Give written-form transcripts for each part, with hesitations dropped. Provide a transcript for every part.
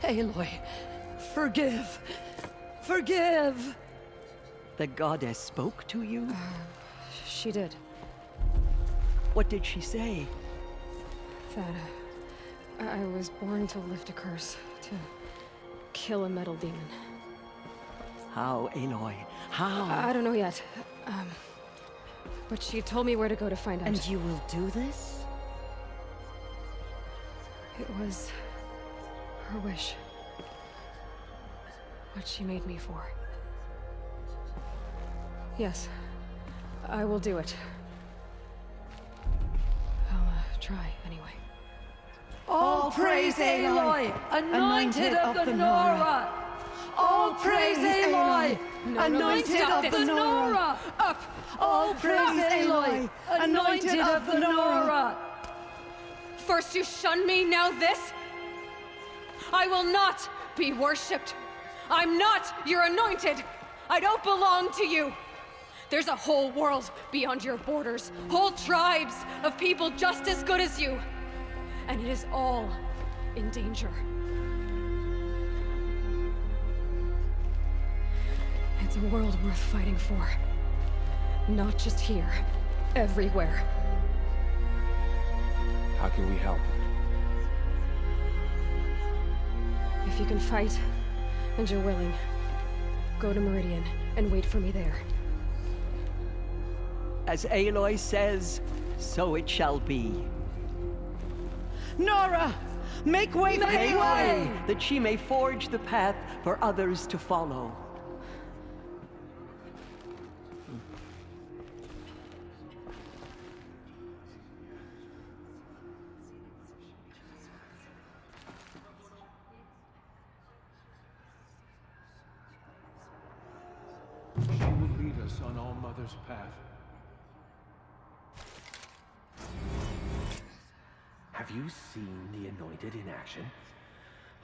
Aloy, forgive. Forgive! The goddess spoke to you? She did. What did she say? That I was born to lift a curse, to kill a metal demon. How, Aloy? How? I don't know yet. But she told me where to go to find out. And you will do this? It was her wish. What she made me for. Yes, I will do it. I'll try anyway. All praise Aloy, anointed of the Nora! All praise Aloy, anointed of the Nora! Up! All praise Aloy, anointed of the Nora! First you shun me, now this? I will not be worshipped. I'm not your anointed. I don't belong to you. There's a whole world beyond your borders, whole tribes of people just as good as you. And it is all in danger. It's a world worth fighting for. Not just here, everywhere. How can we help? If you can fight, and you're willing, go to Meridian and wait for me there. As Aloy says, so it shall be. Nora! Make way for Aloy, that she may forge the path for others to follow. She will lead us on All Mother's path. Have you seen the Anointed in action?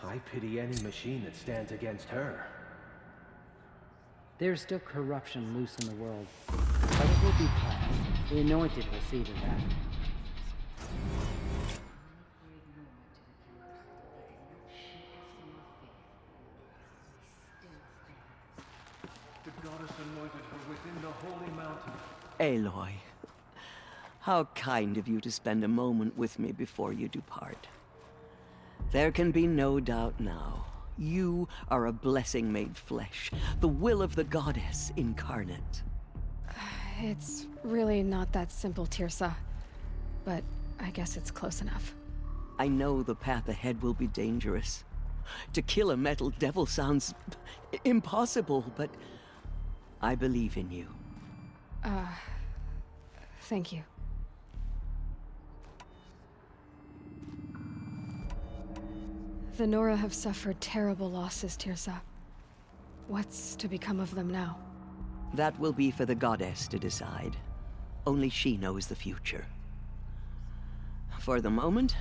I pity any machine that stands against her. There's still corruption loose in the world, but it will be past. The Anointed will see to that. The goddess anointed her within the holy mountain. Aloy, how kind of you to spend a moment with me before you depart. There can be no doubt now. You are a blessing made flesh, the will of the goddess incarnate. It's really not that simple, Tirsa. But I guess it's close enough. I know the path ahead will be dangerous. To kill a metal devil sounds impossible, but I believe in you. Thank you. The Nora have suffered terrible losses, Tirsa. What's to become of them now? That will be for the goddess to decide. Only she knows the future. For the moment,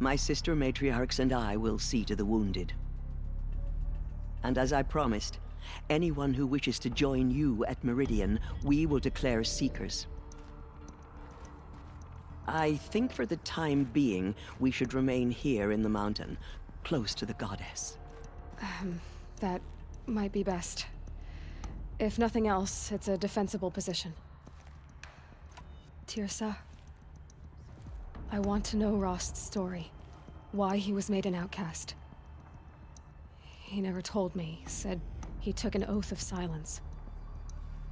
my sister matriarchs and I will see to the wounded. And as I promised, anyone who wishes to join you at Meridian, we will declare seekers. I think for the time being, we should remain here in the mountain, close to the goddess. That might be best. If nothing else, it's a defensible position. Tirsa, I want to know Rost's story. Why he was made an outcast. He never told me, said he took an oath of silence.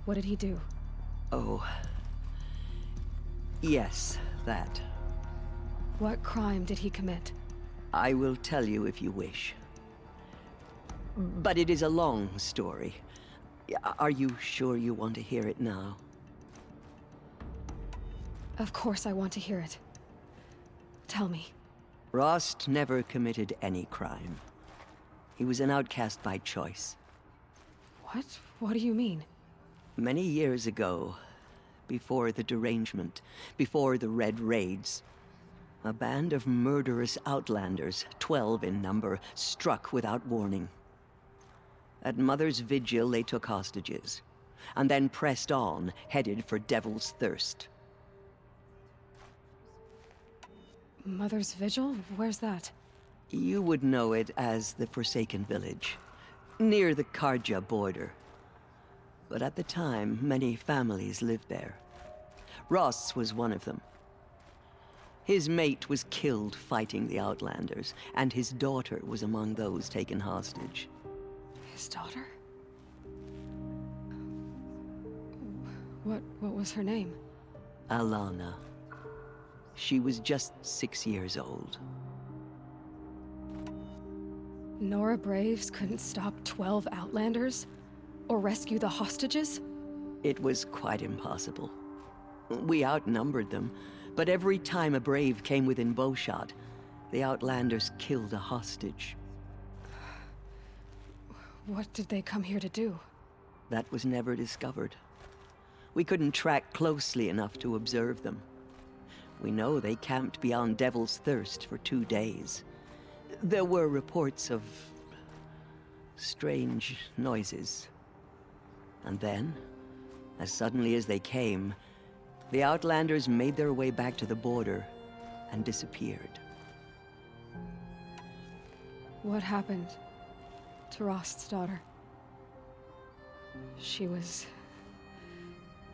What did he do? Oh. Yes, that. What crime did he commit? I will tell you if you wish. But it is a long story. Are you sure you want to hear it now? Of course I want to hear it. Tell me. Rost never committed any crime. He was an outcast by choice. What? What do you mean? Many years ago, before the derangement, before the Red Raids, a band of murderous outlanders, 12 in number, struck without warning. At Mother's Vigil, they took hostages, and then pressed on, headed for Devil's Thirst. Mother's Vigil? Where's that? You would know it as the Forsaken Village, near the Karja border. But at the time, many families lived there. Ross was one of them. His mate was killed fighting the Outlanders, and his daughter was among those taken hostage. His daughter? What was her name? Alana. She was just 6 years old. Nora Braves couldn't stop 12 Outlanders? Or rescue the hostages? It was quite impossible. We outnumbered them, but every time a Brave came within bowshot, the Outlanders killed a hostage. What did they come here to do? That was never discovered. We couldn't track closely enough to observe them. We know they camped beyond Devil's Thirst for 2 days. There were reports of strange noises. And then, as suddenly as they came, the Outlanders made their way back to the border and disappeared. What happened to Rost's daughter? She was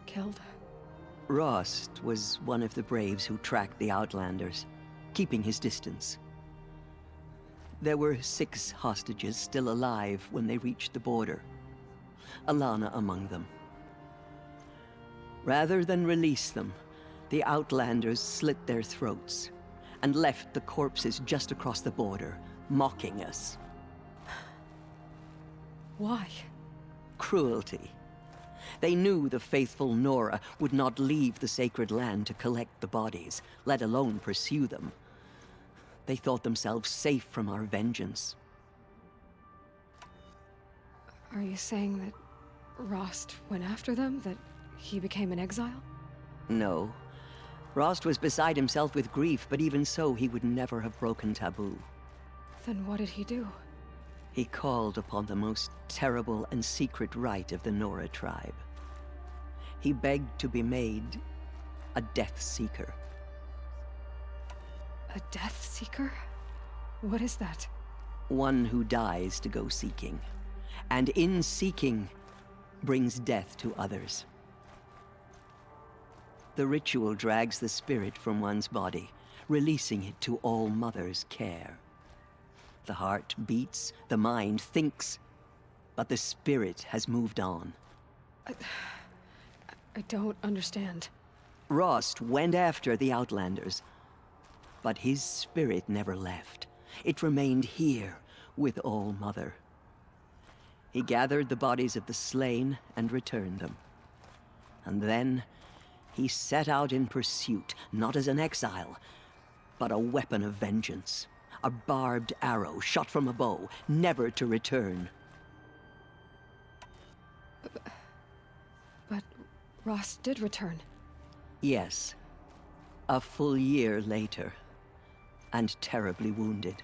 killed? Rost was one of the Braves who tracked the Outlanders, keeping his distance. There were 6 hostages still alive when they reached the border. Alana among them. Rather than release them, the Outlanders slit their throats and left the corpses just across the border, mocking us. Why? Cruelty. They knew the faithful Nora would not leave the sacred land to collect the bodies, let alone pursue them. They thought themselves safe from our vengeance. Are you saying that Rost went after them? That he became an exile? No. Rost was beside himself with grief, but even so, he would never have broken taboo. Then what did he do? He called upon the most terrible and secret rite of the Nora tribe. He begged to be made a Death Seeker. A Death Seeker? What is that? One who dies to go seeking, and in seeking, brings death to others. The ritual drags the spirit from one's body, releasing it to All Mother's care. The heart beats, the mind thinks, but the spirit has moved on. I don't understand. Rost went after the Outlanders, but his spirit never left. It remained here with All Mother. He gathered the bodies of the slain and returned them. And then he set out in pursuit, not as an exile, but a weapon of vengeance. A barbed arrow shot from a bow, never to return. But Rost did return. Yes. A full year later. And terribly wounded.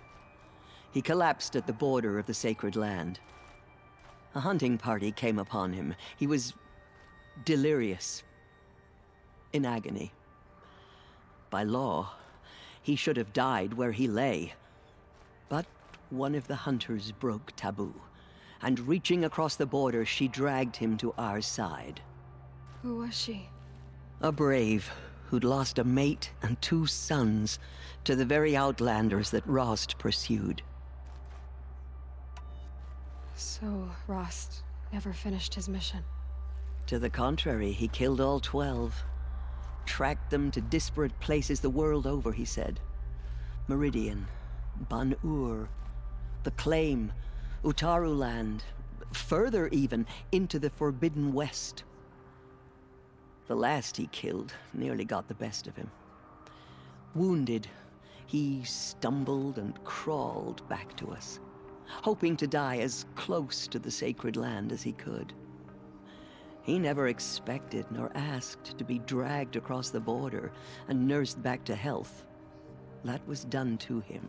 He collapsed at the border of the sacred land. A hunting party came upon him. He was delirious. In agony. By law, he should have died where he lay. But one of the hunters broke taboo, and reaching across the border, she dragged him to our side. Who was she? A brave who'd lost a mate and 2 sons to the very Outlanders that Rost pursued. So Rost never finished his mission? To the contrary, he killed all 12. Tracked them to disparate places the world over, he said. Meridian, Ban-Ur, the Claim, Utaru Land, further even, into the Forbidden West. The last he killed nearly got the best of him. Wounded, he stumbled and crawled back to us, hoping to die as close to the sacred land as he could. He never expected nor asked to be dragged across the border and nursed back to health. That was done to him.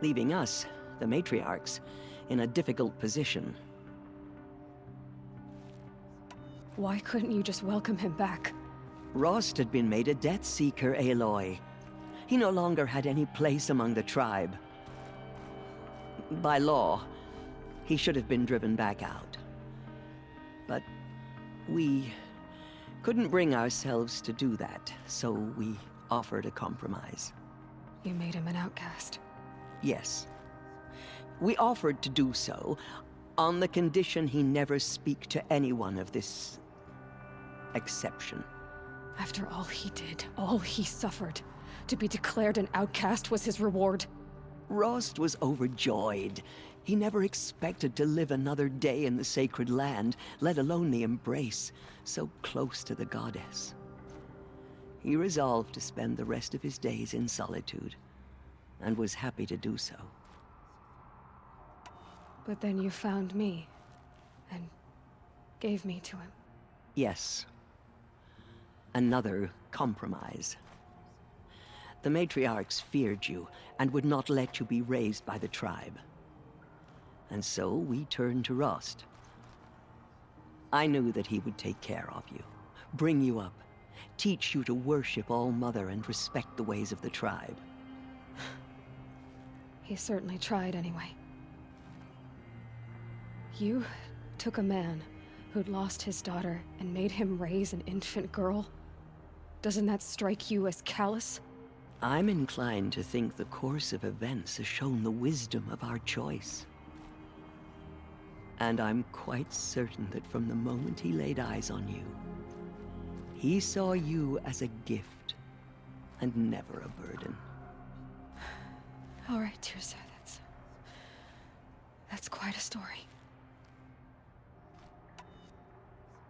Leaving us, the matriarchs, in a difficult position. Why couldn't you just welcome him back? Rost had been made a Death Seeker, Aloy. He no longer had any place among the tribe. By law, he should have been driven back out. But we couldn't bring ourselves to do that, so we offered a compromise. You made him an outcast. Yes. We offered to do so on the condition he never speak to anyone of this exception. After all he did, all he suffered, to be declared an outcast was his reward. Rost was overjoyed. He never expected to live another day in the sacred land, let alone the embrace, so close to the goddess. He resolved to spend the rest of his days in solitude, and was happy to do so. But then you found me, and gave me to him. Yes. Another compromise. The matriarchs feared you, and would not let you be raised by the tribe. And so we turned to Rost. I knew that he would take care of you, bring you up, teach you to worship All-Mother and respect the ways of the tribe. He certainly tried anyway. You took a man who'd lost his daughter and made him raise an infant girl? Doesn't that strike you as callous? I'm inclined to think the course of events has shown the wisdom of our choice. And I'm quite certain that from the moment he laid eyes on you, he saw you as a gift and never a burden. All right, Tirsa, that's quite a story.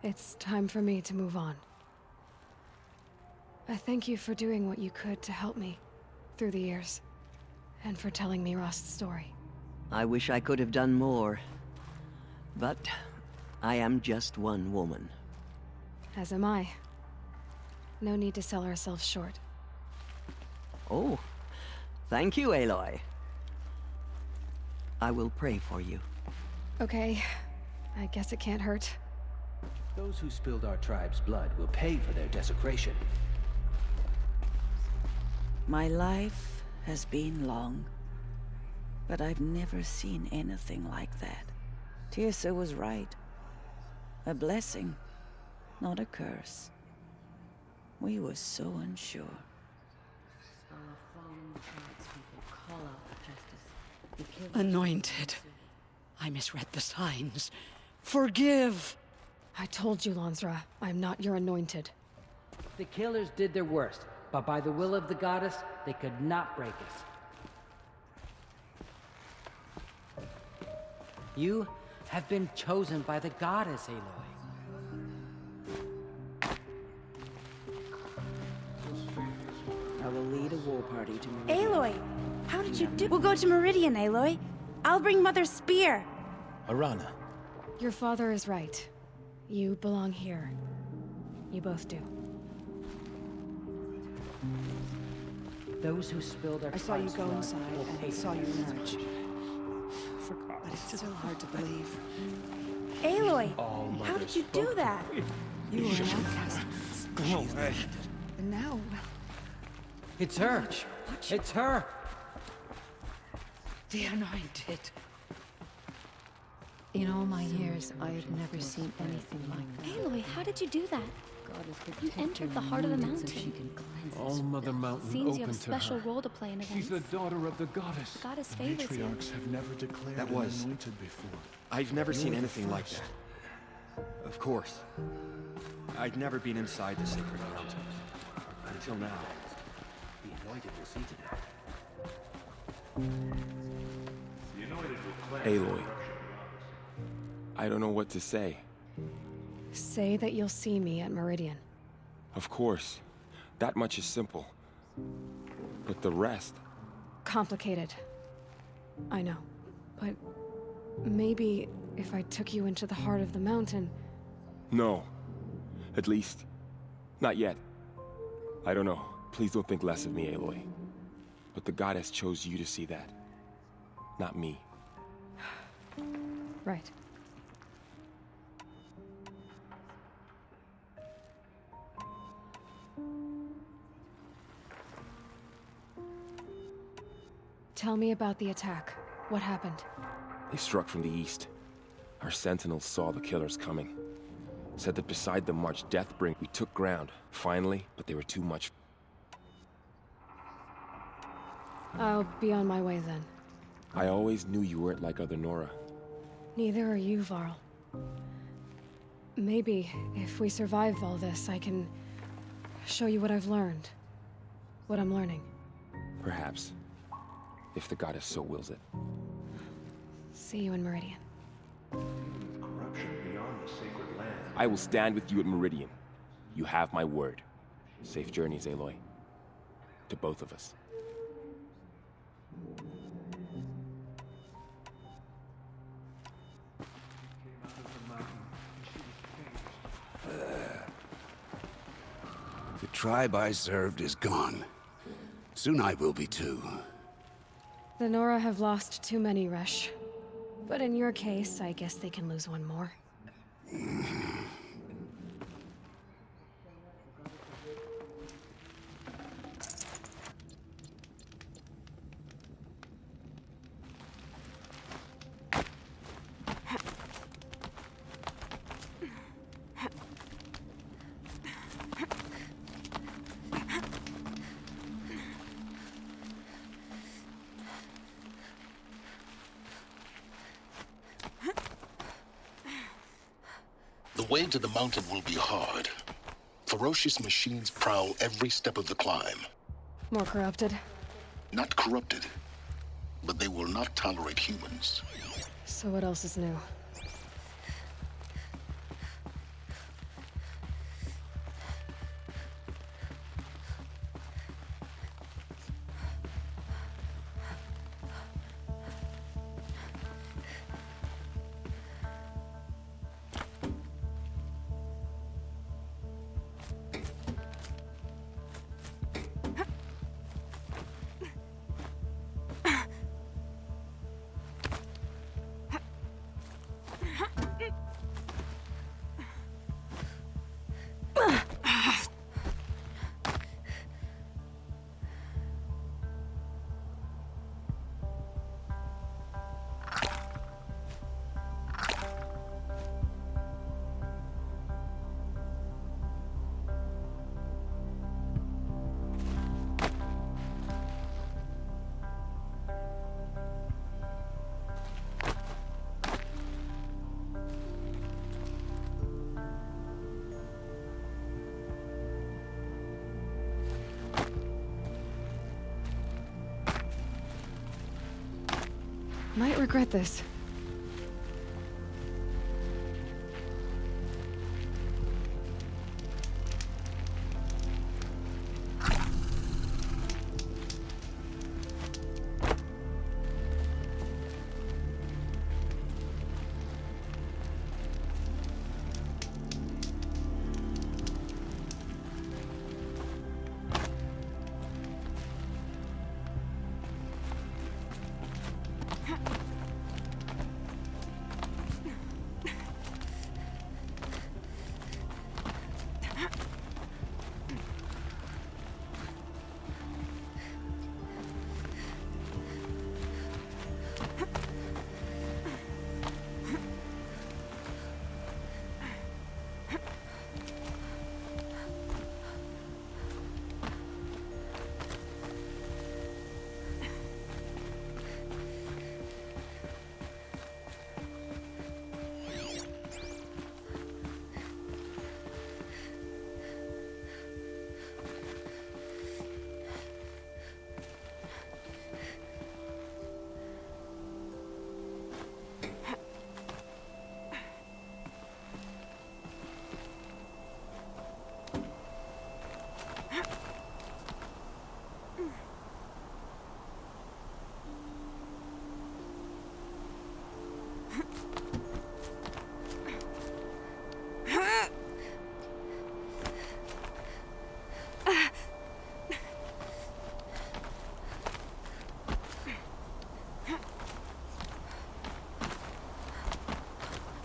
It's time for me to move on. I thank you for doing what you could to help me through the years, and for telling me Rost's story. I wish I could have done more, but I am just one woman. As am I. No need to sell ourselves short. Oh, thank you, Aloy. I will pray for you. Okay, I guess it can't hurt. Those who spilled our tribe's blood will pay for their desecration. My life has been long, but I've never seen anything like that. Tirsa was right. A blessing, not a curse. We were so unsure. Anointed. I misread the signs. Forgive! I told you, Lansra, I'm not your anointed. The killers did their worst, but by the will of the goddess, they could not break us. You have been chosen by the goddess, Aloy. I will lead a war party to Meridian. Aloy! How did you do? We'll go to Meridian, Aloy. I'll bring Mother's spear. Arana. Your father is right. You belong here. You both do. Those who spilled our I saw you tribe's go blood inside will and pay I saw for you their emerge. desecration. But it's so hard to believe. Aloy! All How Mother did you do spoke. that? You were an outcast. And now, It's her! It's her! the anointed. In all my years, I have never seen anything like that. Aloy, how did you do that? You entered the heart of the mountain. All Mother Mountain Seems you have open a special to her. role to play in She's events. the daughter of the goddess. The goddess favors you. Matriarchs have never declared That was- an anointed before. I've never seen You're the anything like first. that. Of course. I'd never been inside the sacred mountain. Until now. The anointed will see to that. Aloy. I don't know what to say. Say that you'll see me at Meridian. Of course. That much is simple. But the rest... Complicated. I know. But maybe if I took you into the heart of the mountain... No. At least, not yet. I don't know. Please don't think less of me, Aloy. But the goddess chose you to see that. Not me. Right. Tell me about the attack. What happened? They struck from the east. Our sentinels saw the killers coming. Said that beside them marched Deathbringer. We took ground, finally, but they were too much. I'll be on my way then. I always knew you weren't like other Nora. Neither are you, Varl. Maybe, if we survive all this, I can show you what I've learned. What I'm learning. Perhaps. If the goddess so wills it. See you in Meridian. Corruption beyond the sacred land. I will stand with you at Meridian. You have my word. Safe journeys, Aloy. To both of us. The tribe I served is gone. Soon I will be too. The Nora have lost too many, Resh. But in your case, I guess they can lose one more. The way to the mountain will be hard. Ferocious machines prowl every step of the climb. More corrupted? Not corrupted, but they will not tolerate humans. So what else is new? Might regret this.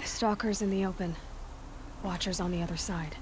Stalkers in the open. Watchers on the other side.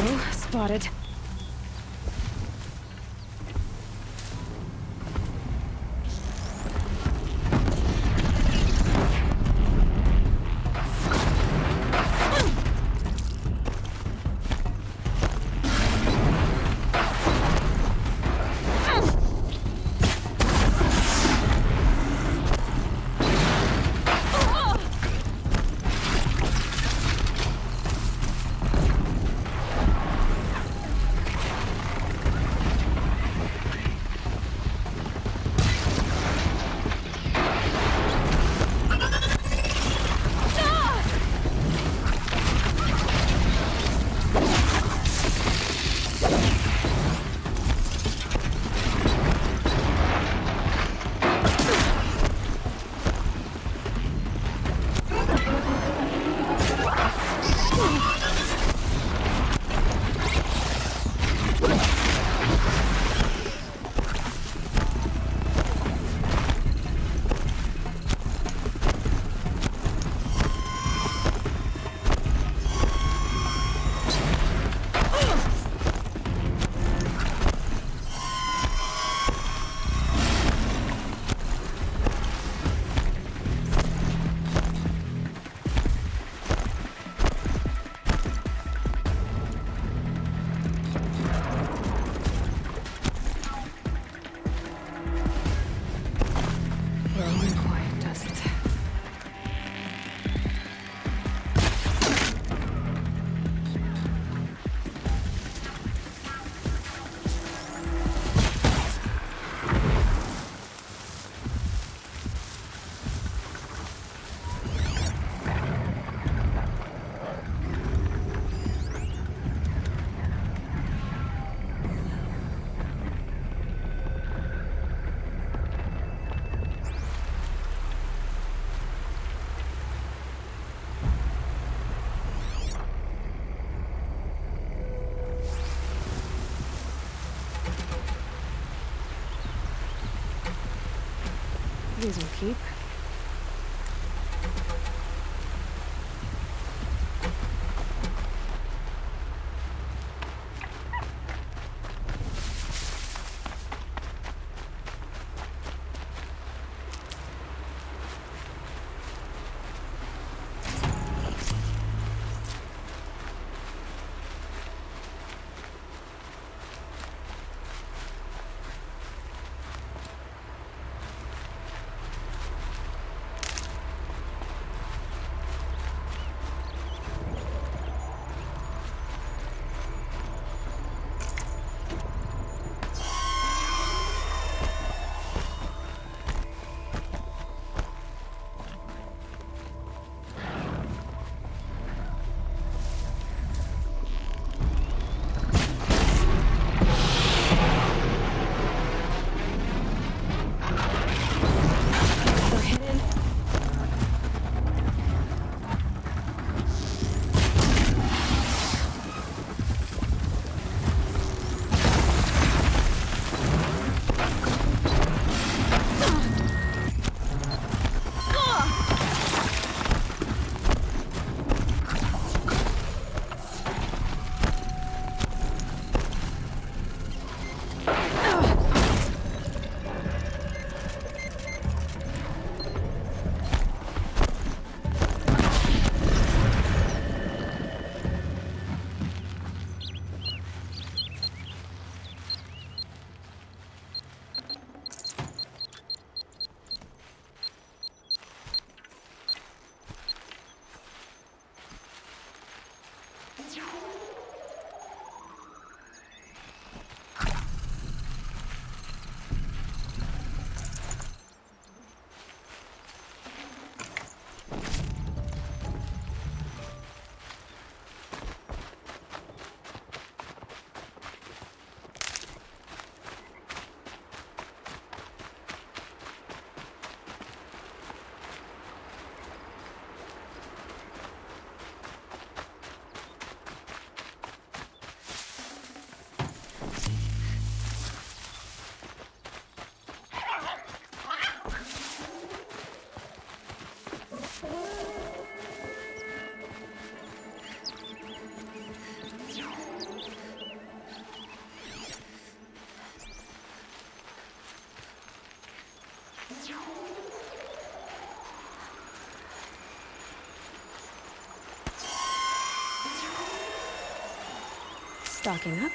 Oh, spotted. These will keep. Stocking up.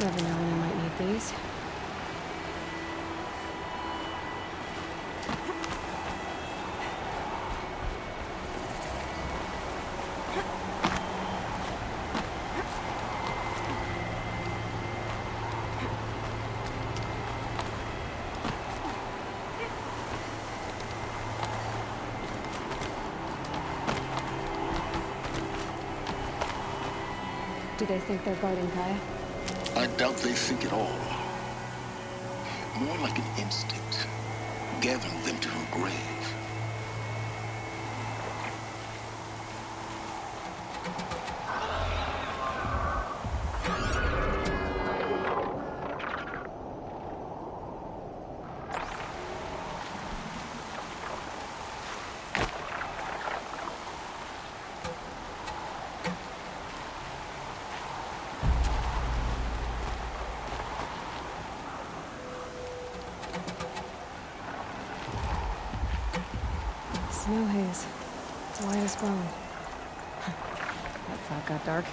Never know when I might need these. Do they think they're guarding Kaya? I doubt they think at all. More like an instinct, gathering them to her grave. Snow haze. White as bone. That thought got dark.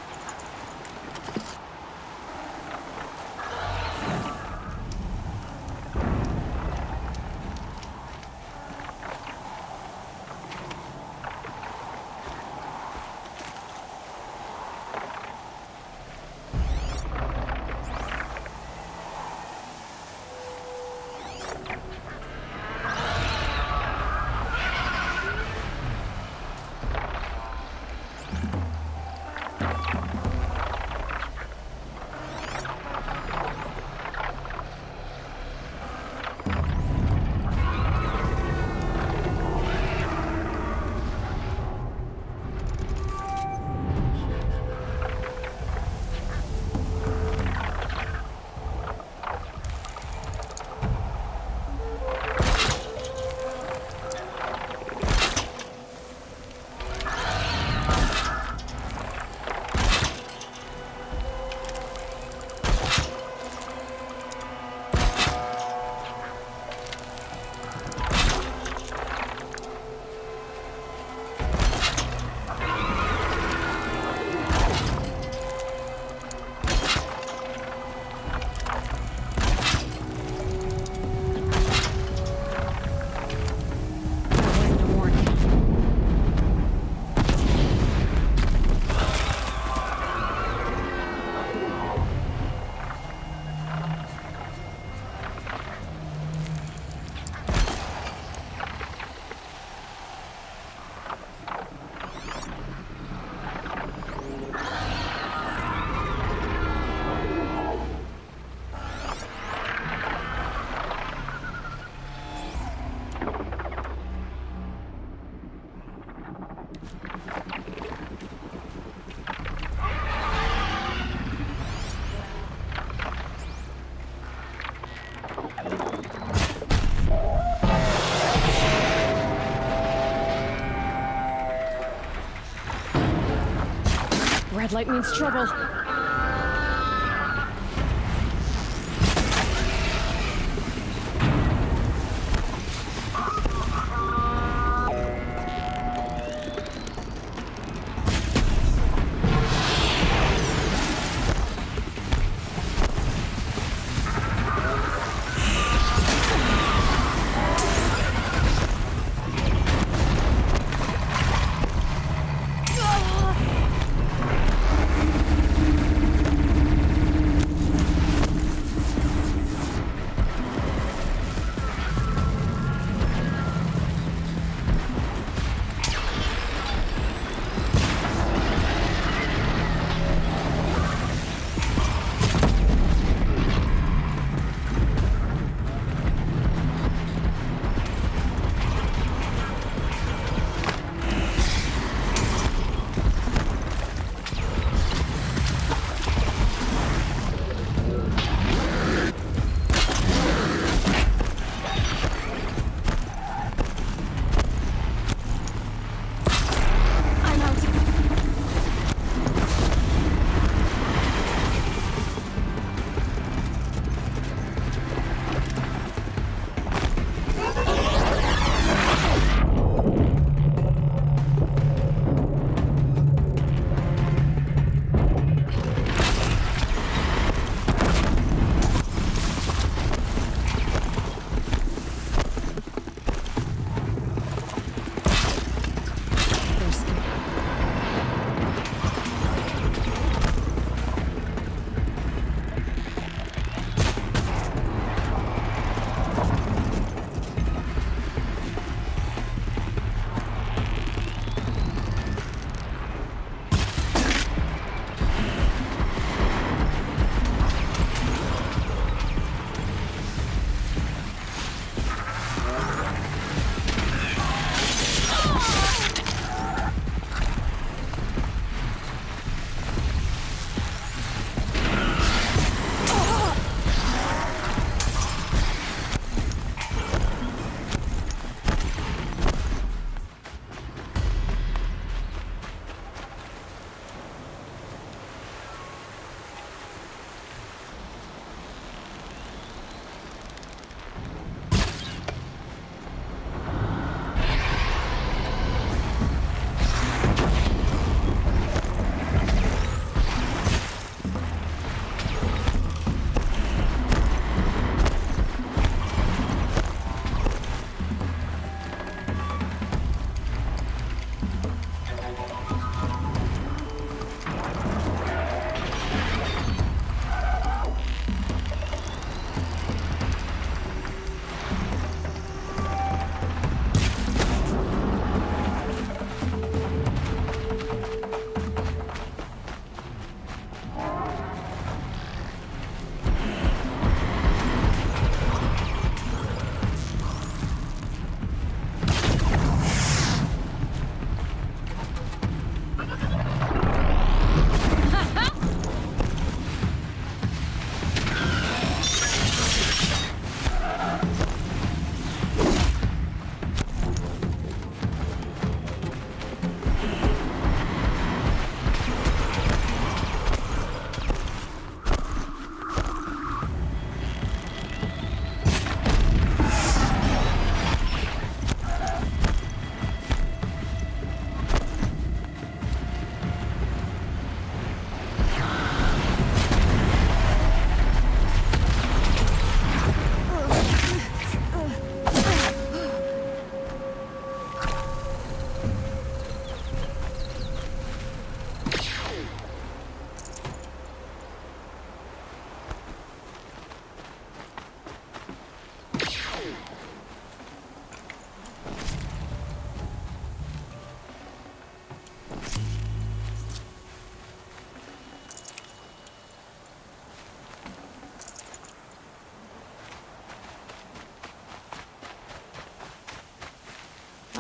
Red light means trouble.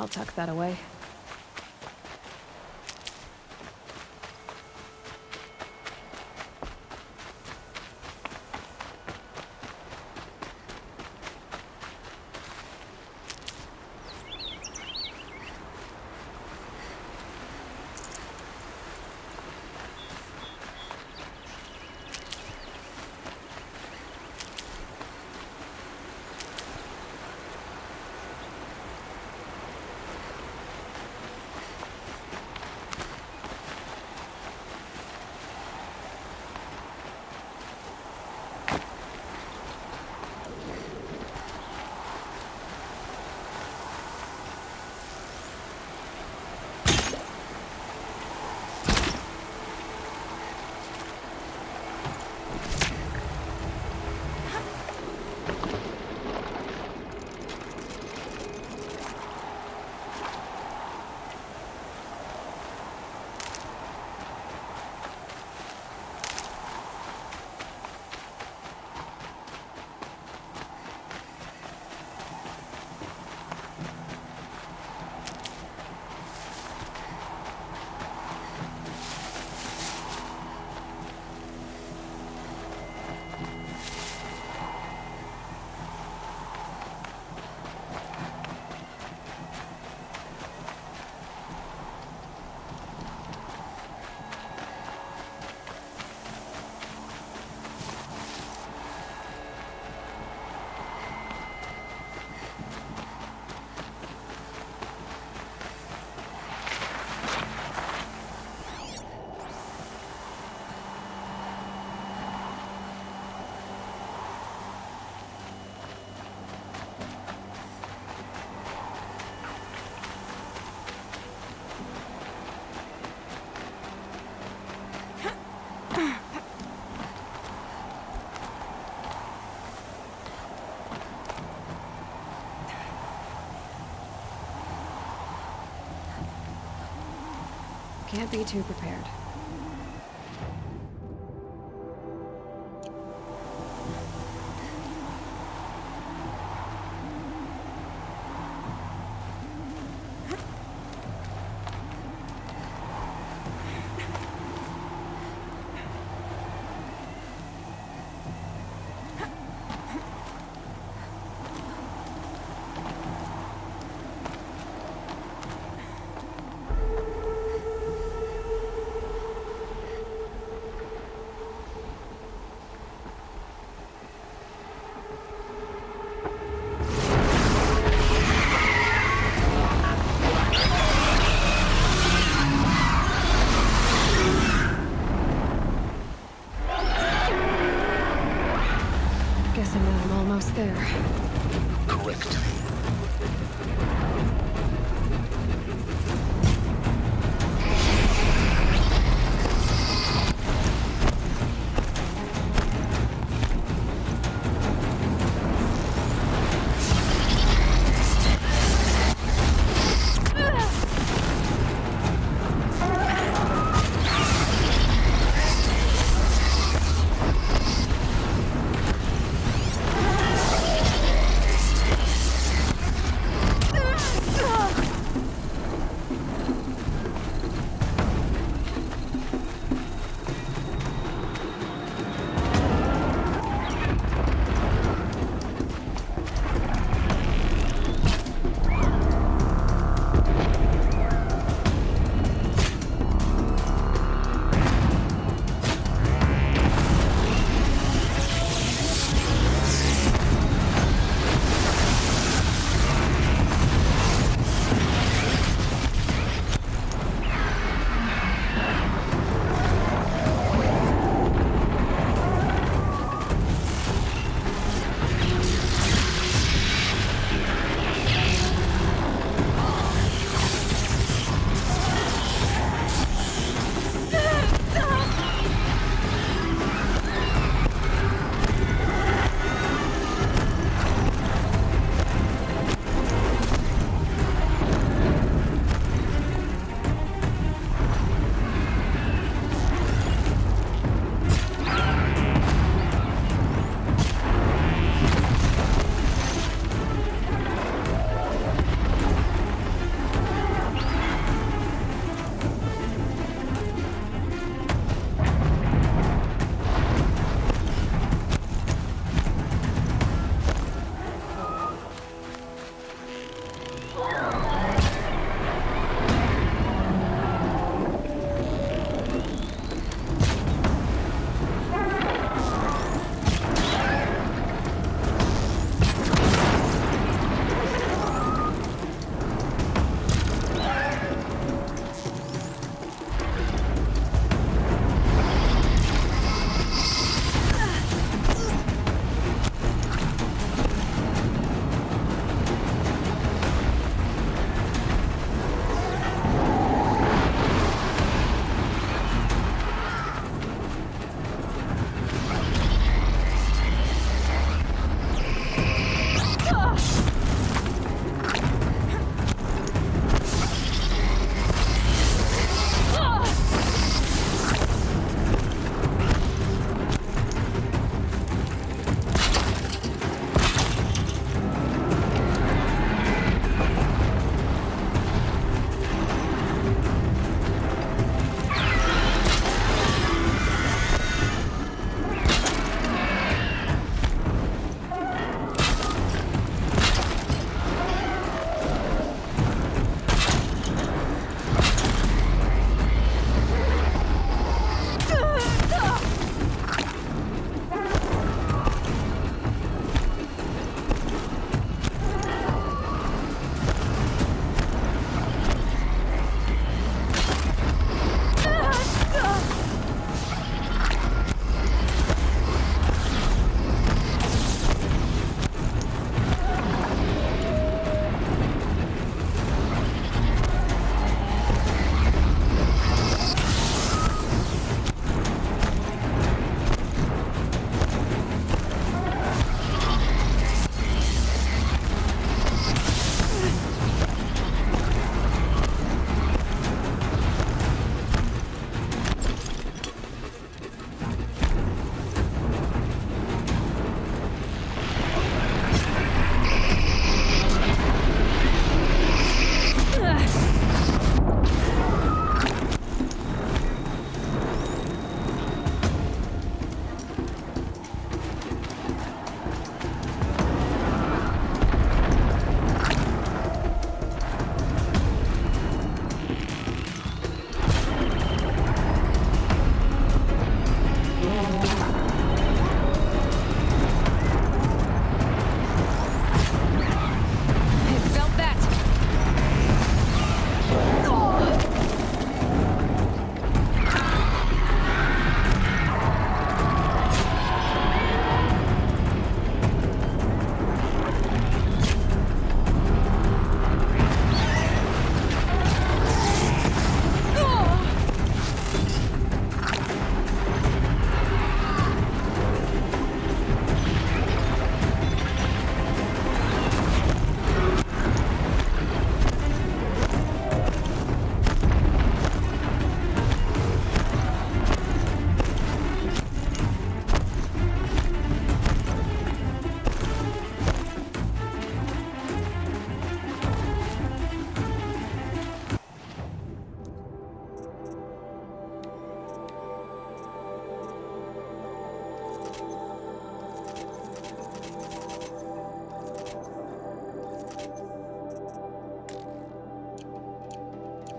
I'll tuck that away. Can't be too prepared. Guessing that I'm almost there. Correct.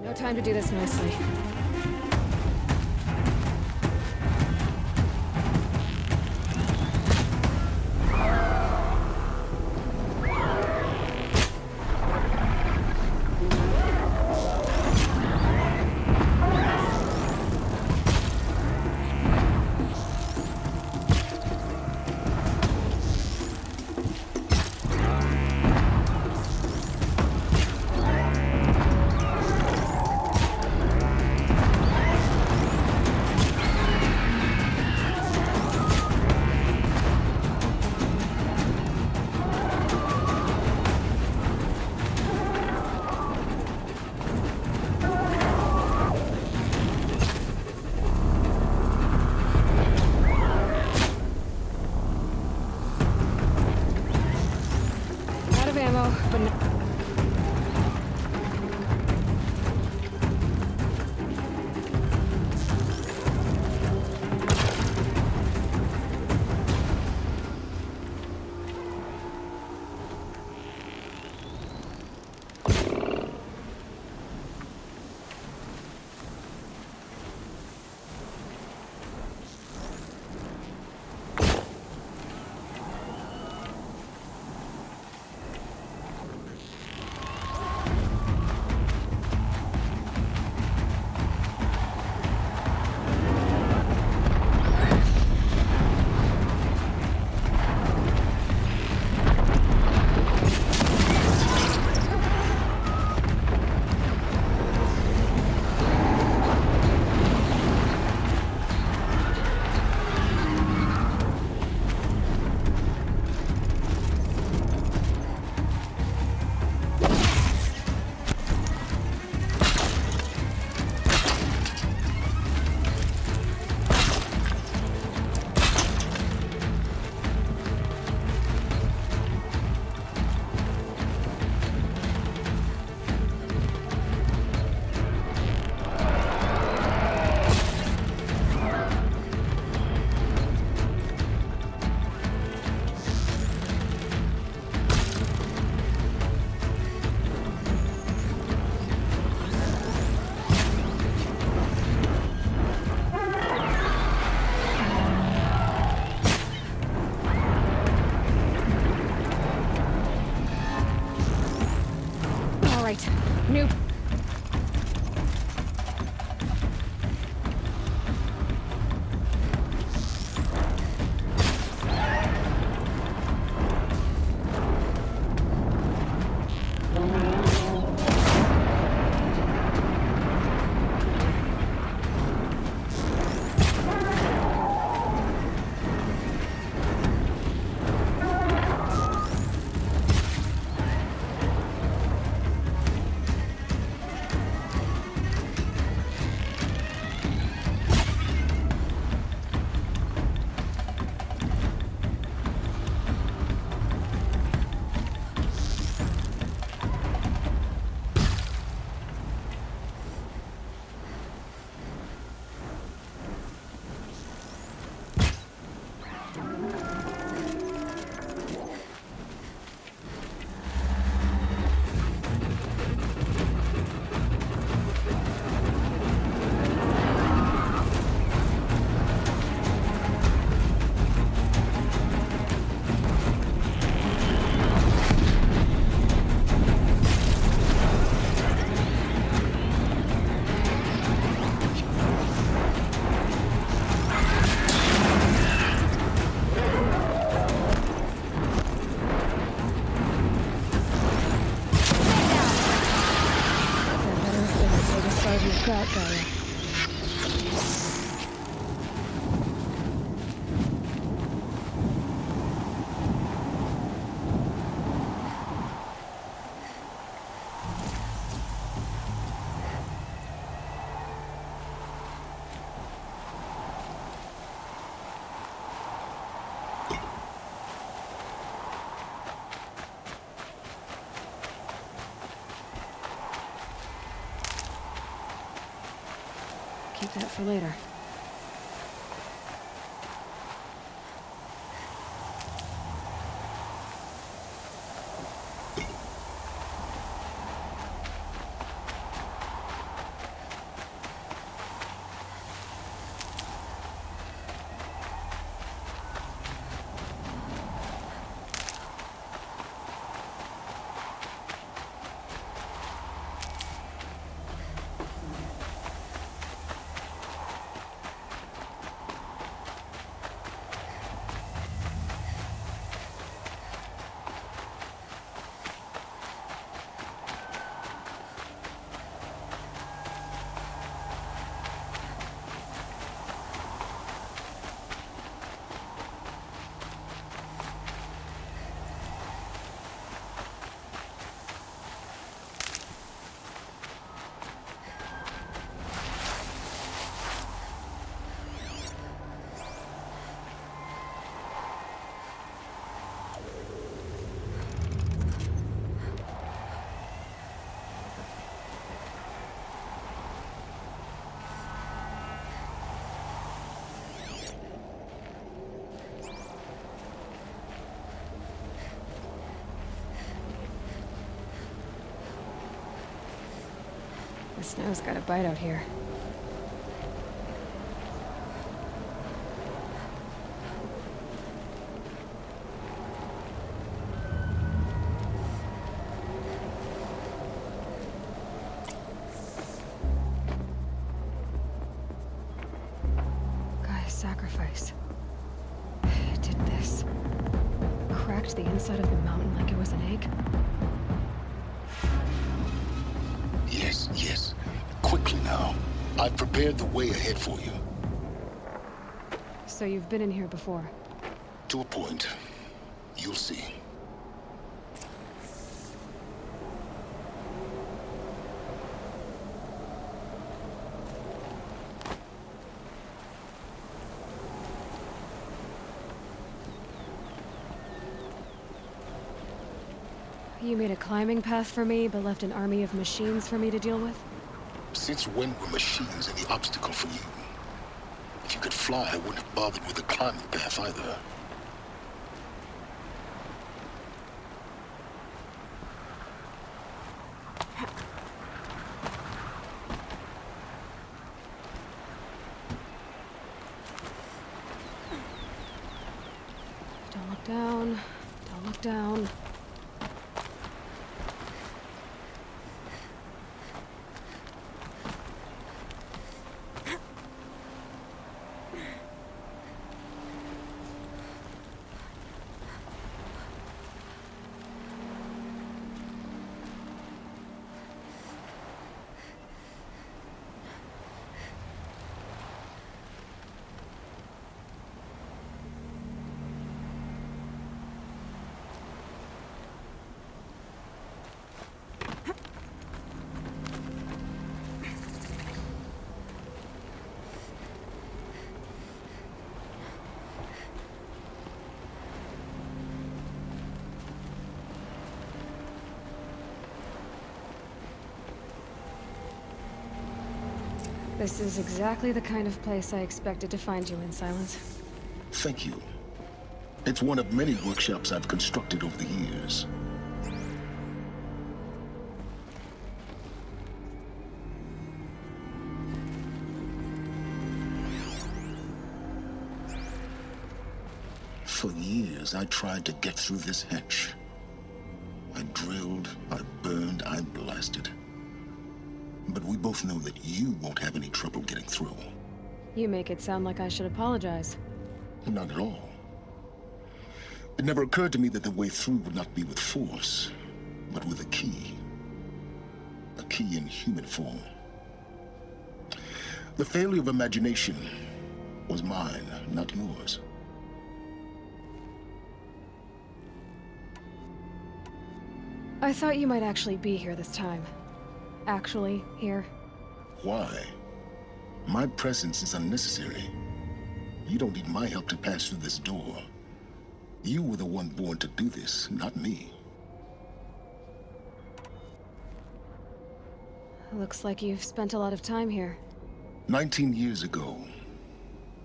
No time to do this nicely. New. That guy. Keep that for later. The snow's got a bite out here. Gaia's sacrifice. It did this. Cracked the inside of the mountain like it was an egg. Yes, yes. Quickly now. I've prepared the way ahead for you. So you've been in here before? To a point. You'll see. You made a climbing path for me, but left an army of machines for me to deal with? Since when were machines any obstacle for you? If you could fly, I wouldn't have bothered with the climbing path either. Don't look down. Don't look down. This is exactly the kind of place I expected to find you in, Silence. Thank you. It's one of many workshops I've constructed over the years. For years, I tried to get through this hatch. I drilled, I burned, I blasted. But we both know that you won't have any trouble getting through. You make it sound like I should apologize. Not at all. It never occurred to me that the way through would not be with force, but with a key. A key in human form. The failure of imagination was mine, not yours. I thought you might actually be here this time. Actually, here. Why? My presence is unnecessary. You don't need my help to pass through this door. You were the one born to do this, not me. Looks like you've spent a lot of time here. 19 years ago,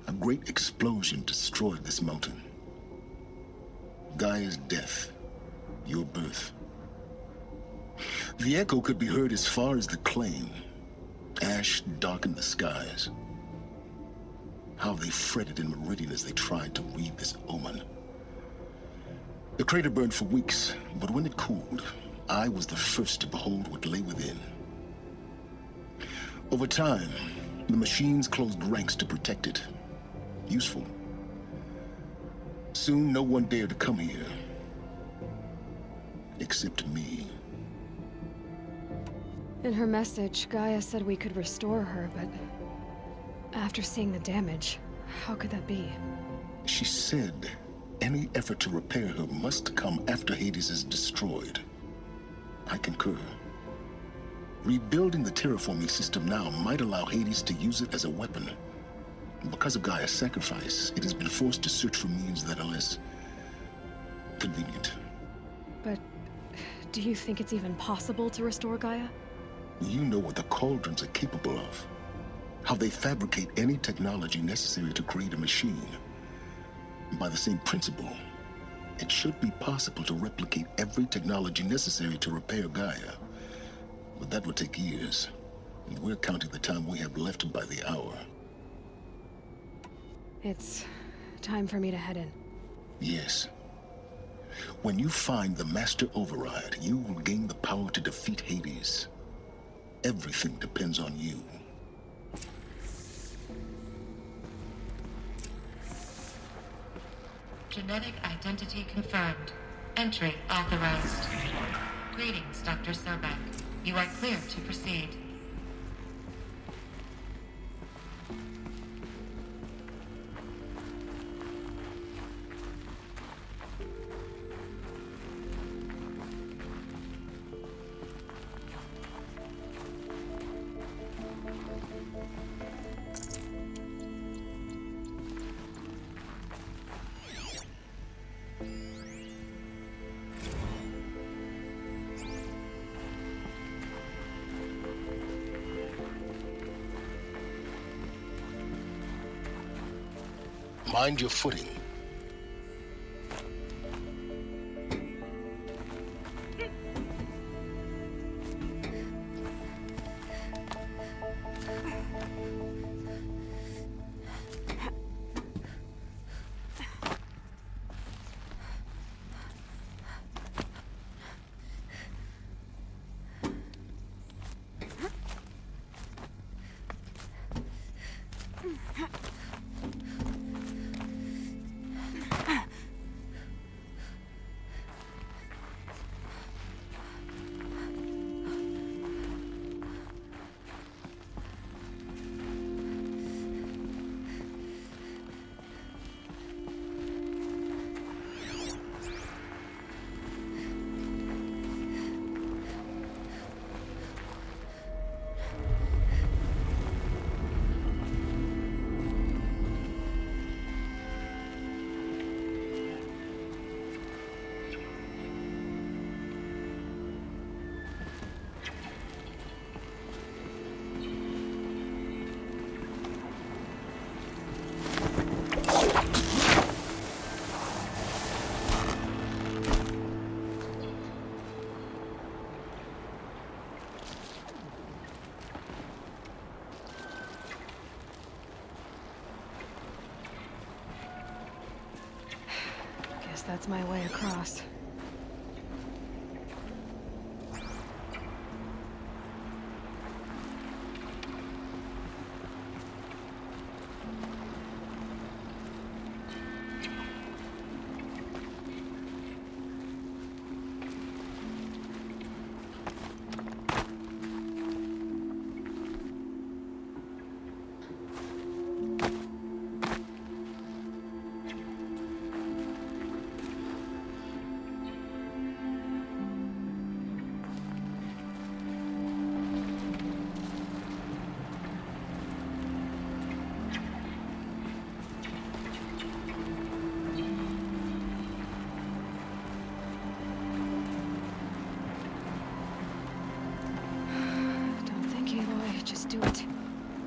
a great explosion destroyed this mountain. Gaia's death, your birth. The echo could be heard as far as the claim. Ash darkened the skies. How they fretted in Meridian as they tried to read this omen. The crater burned for weeks, but when it cooled, I was the first to behold what lay within. Over time, the machines closed ranks to protect it. Useful. Soon, no one dared to come here. Except me. In her message, Gaia said we could restore her, but after seeing the damage, how could that be? She said any effort to repair her must come after Hades is destroyed. I concur. Rebuilding the terraforming system now might allow Hades to use it as a weapon. Because of Gaia's sacrifice, it has been forced to search for means that are less convenient. But do you think it's even possible to restore Gaia? You know what the Cauldrons are capable of. How they fabricate any technology necessary to create a machine. By the same principle, it should be possible to replicate every technology necessary to repair Gaia. But that would take years. And we're counting the time we have left by the hour. It's time for me to head in. Yes. When you find the Master Override, you will gain the power to defeat Hades. Everything depends on you. Genetic identity confirmed. Entry authorized. Greetings, Dr. Sobek. You are clear to proceed. Mind your footing. That's my way across. Just do it.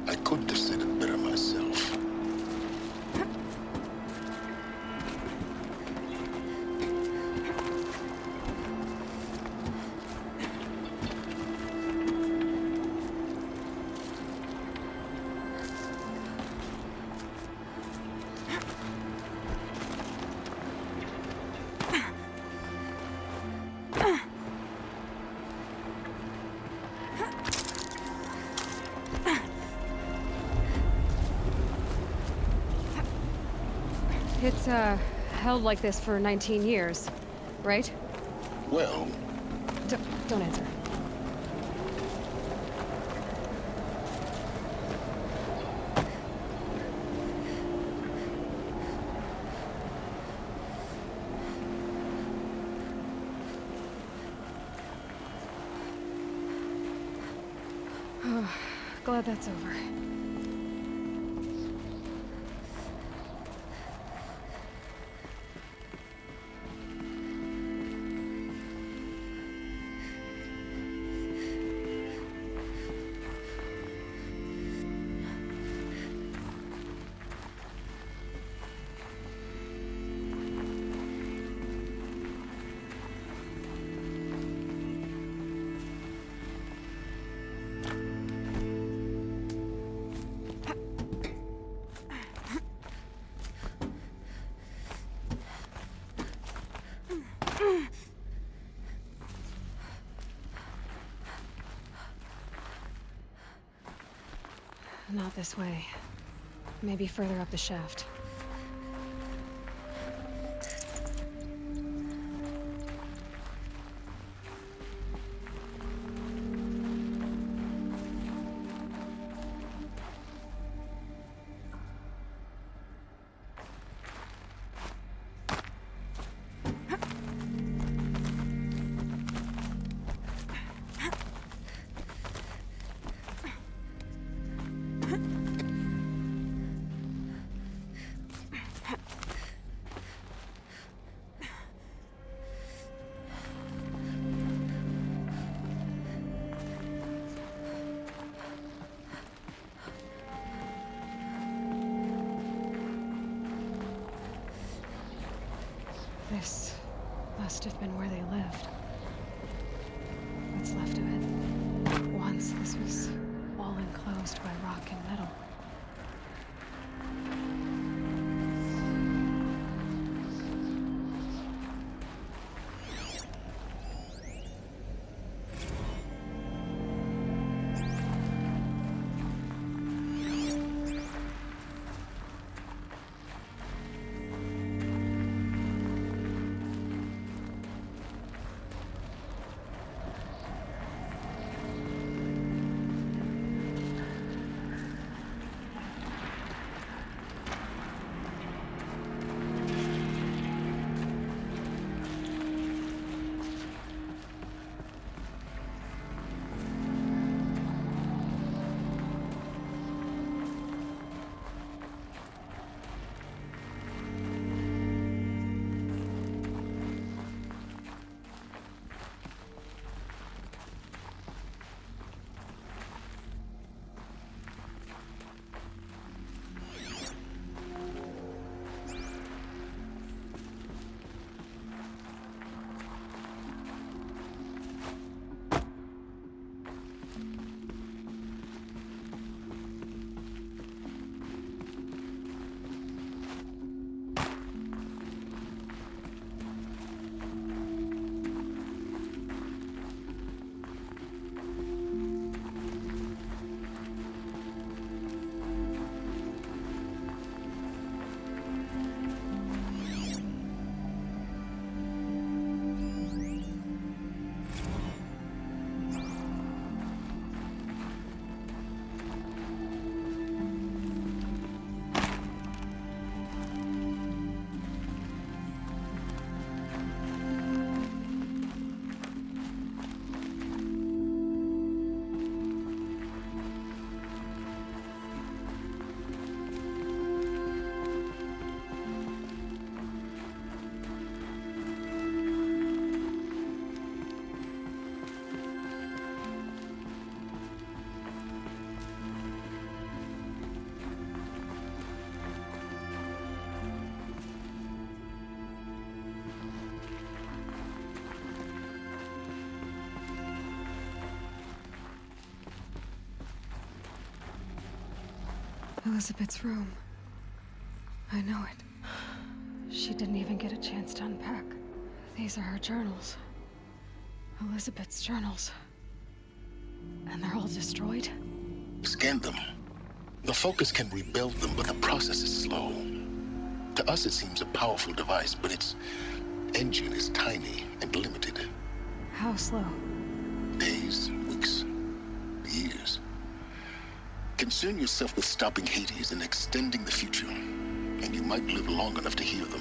I couldn't have said it better myself. It's, held like this for 19 years, right? Well... Don't answer. Glad that's over. Not this way. Maybe further up the shaft. This must have been where they lived. What's left of it. Once this was all enclosed by rock and metal. Elizabeth's room. I know it. She didn't even get a chance to unpack. These are her journals. Elizabeth's journals. And they're all destroyed? Scan them. The Focus can rebuild them, but the process is slow. To us, it seems a powerful device, but its engine is tiny and limited. How slow? Days, weeks, years. Concern yourself with stopping Hades and extending the future, and you might live long enough to hear them.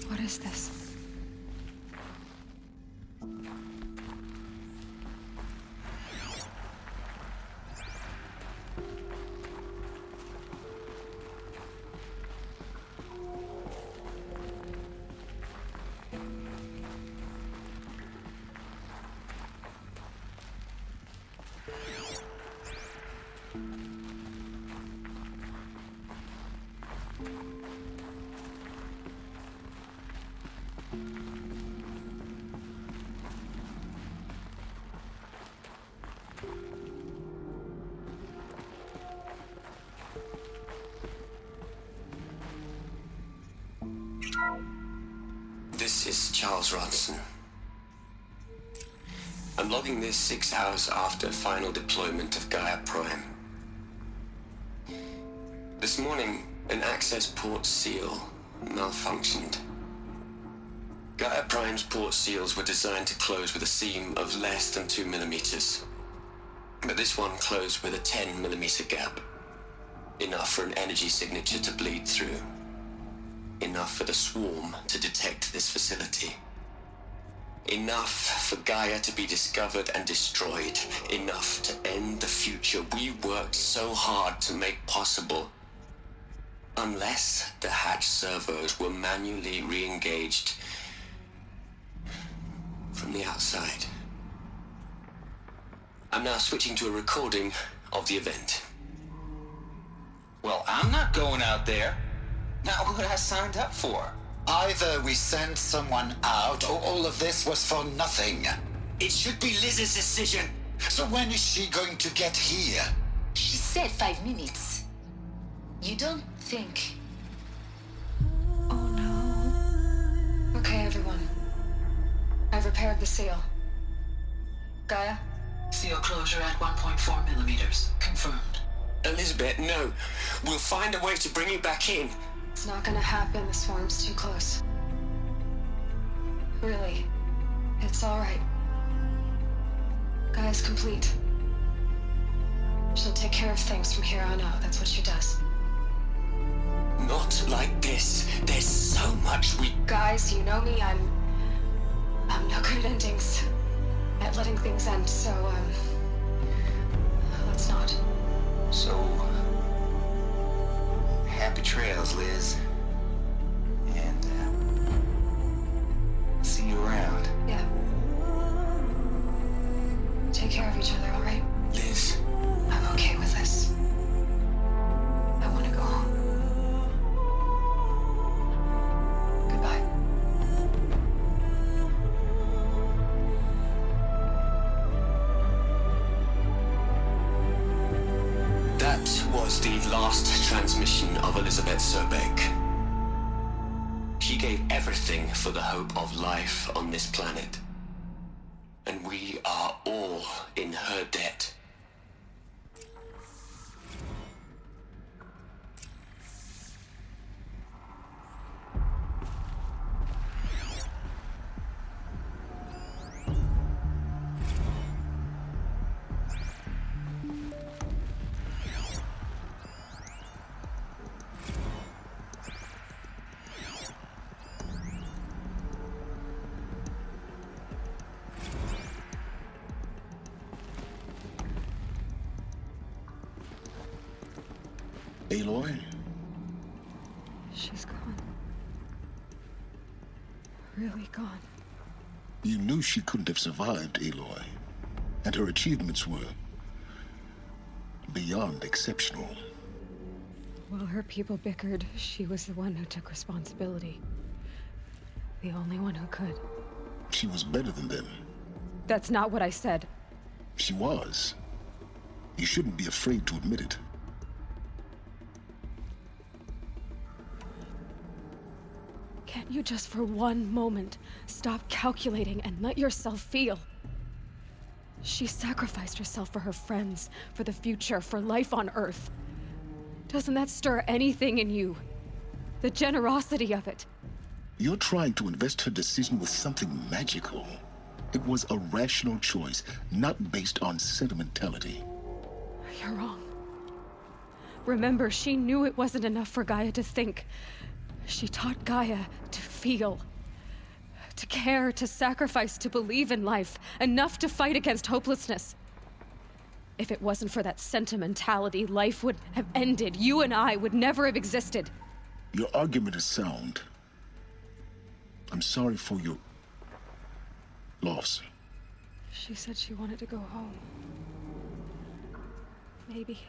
What is this? This is Charles Ronson. I'm logging this 6 hours after final deployment of Gaia Prime. This morning, an access port seal malfunctioned. Gaia Prime's port seals were designed to close with a seam of less than 2 millimeters. But this one closed with a 10 millimeter gap. Enough for an energy signature to bleed through. Enough for the swarm to detect this facility. Enough for Gaia to be discovered and destroyed. Enough to end the future we worked so hard to make possible. Unless the hatch servos were manually re-engaged from the outside. I'm now switching to a recording of the event. Well, I'm not going out there. Not what I signed up for. Either we send someone out, or all of this was for nothing. It should be Liz's decision. So when is she going to get here? She said 5 minutes. You don't think... Oh no. Okay, everyone. I've repaired the seal. Gaia? Seal closure at 1.4 millimeters. Confirmed. Elizabeth, no. We'll find a way to bring you back in. It's not gonna happen. The swarm's too close. Really. It's alright. Gaia's complete. She'll take care of things from here on out. That's what she does. Not like this. There's so much we... Guys, you know me. I'm no good at endings. At letting things end, so, let's not. So... happy trails, Liz. And, see you around. Yeah. Take care of each other, alright? Liz. I'm okay with this. I want to go home. Goodbye. That was the last transmission of Elizabeth Sobeck. She gave everything for the hope of life on this planet. And we are all in her debt. Aloy? She's gone. Really gone. You knew she couldn't have survived, Aloy. And her achievements were beyond exceptional. While her people bickered, she was the one who took responsibility. The only one who could. She was better than them. That's not what I said. She was. You shouldn't be afraid to admit it. Can't you just for one moment stop calculating and let yourself feel? She sacrificed herself for her friends, for the future, for life on Earth. Doesn't that stir anything in you? The generosity of it. You're trying to invest her decision with something magical. It was a rational choice, not based on sentimentality. You're wrong. Remember, she knew it wasn't enough for Gaia to think. She taught Gaia to feel, to care, to sacrifice, to believe in life, enough to fight against hopelessness. If it wasn't for that sentimentality, life would have ended. You and I would never have existed. Your argument is sound. I'm sorry for your loss. She said she wanted to go home. Maybe.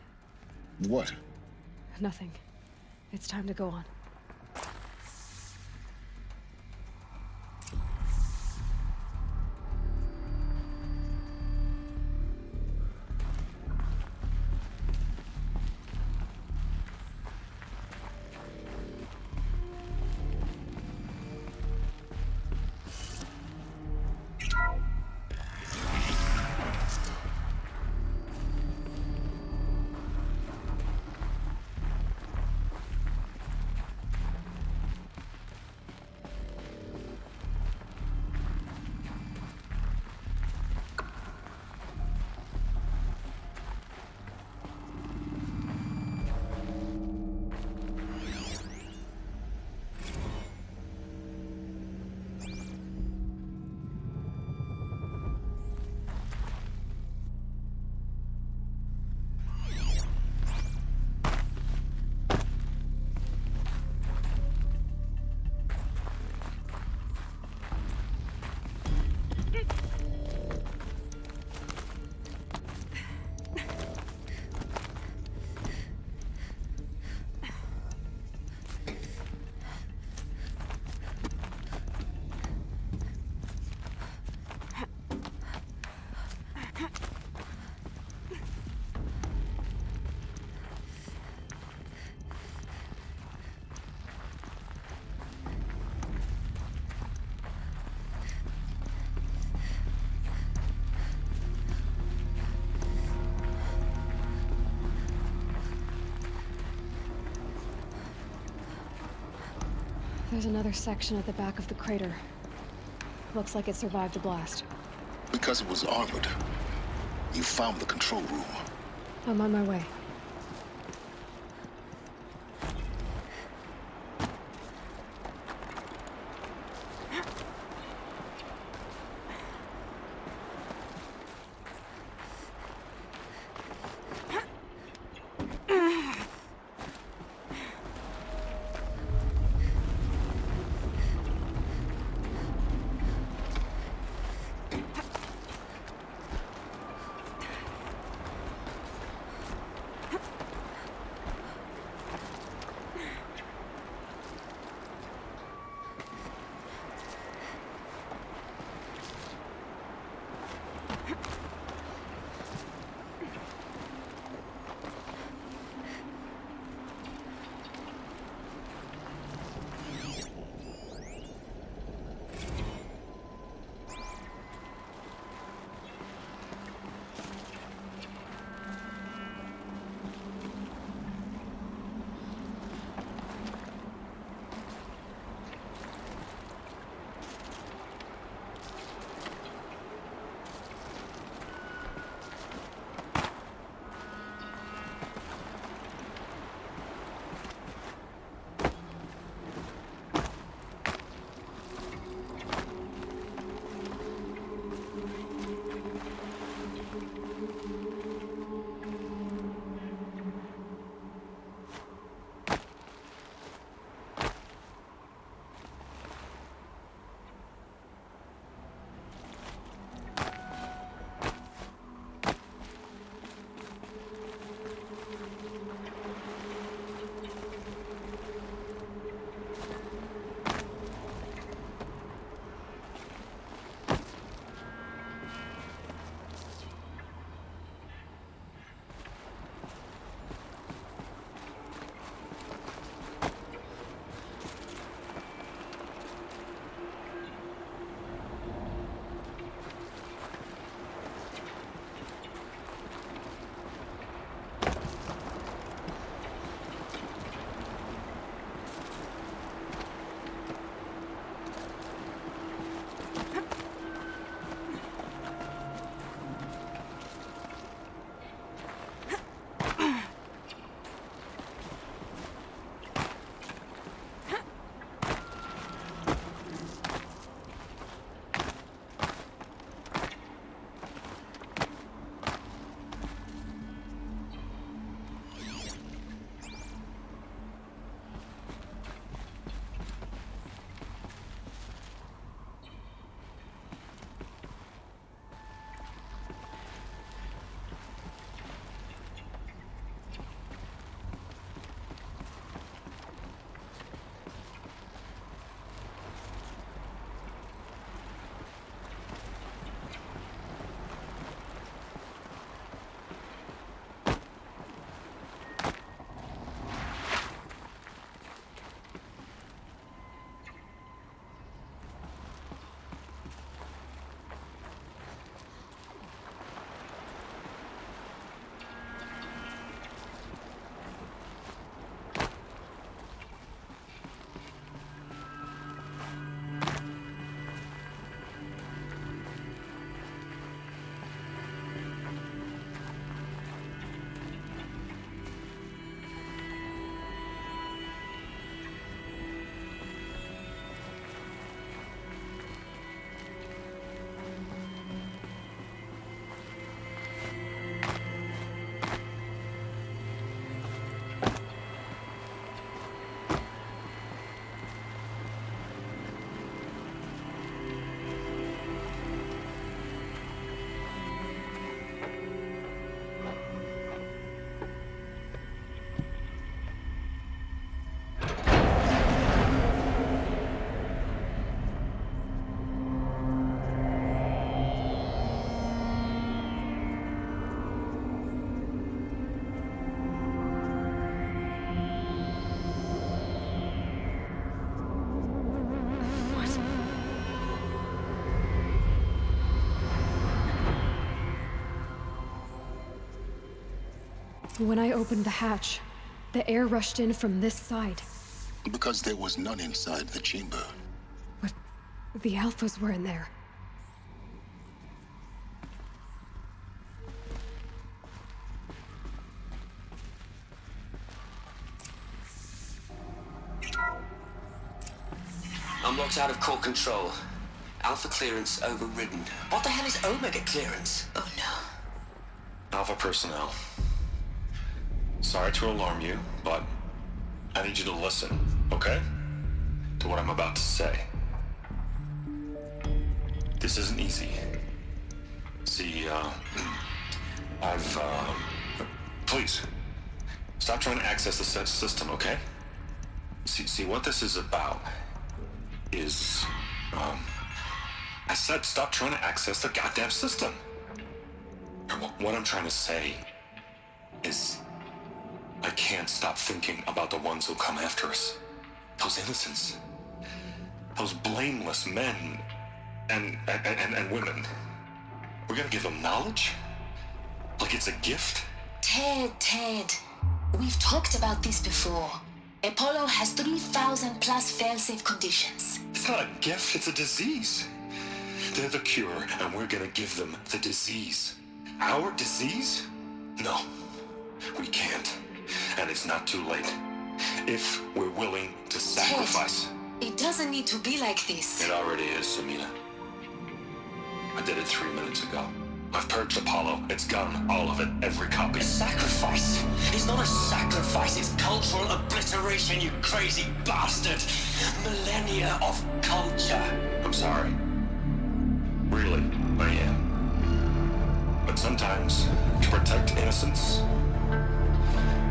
What? Nothing. It's time to go on. There's another section at the back of the crater. Looks like it survived the blast. Because it was armored, you found the control room. I'm on my way. When I opened the hatch, the air rushed in from this side. Because there was none inside the chamber. But the Alphas were in there. I'm locked out of core control. Alpha clearance overridden. What the hell is Omega clearance? Oh no. Alpha personnel. Sorry to alarm you, but I need you to listen, okay? To what I'm about to say. This isn't easy. See, please, stop trying to access the system, okay? See, what this is about is, I said stop trying to access the goddamn system. What I'm trying to say is, I can't stop thinking about the ones who come after us. Those innocents. Those blameless men and women. We're gonna give them knowledge? Like it's a gift? Ted. We've talked about this before. Apollo has 3,000 plus fail-safe conditions. It's not a gift, it's a disease. They're the cure, and we're gonna give them the disease. Our disease? No, we can't. And it's not too late. If we're willing to sacrifice. Ted, it doesn't need to be like this. It already is, Samina. I did it 3 minutes ago. I've purged Apollo. It's gone. All of it. Every copy. A sacrifice? It's not a sacrifice. It's cultural obliteration, you crazy bastard. Millennia of culture. I'm sorry. Really, I am. But sometimes, to protect innocence,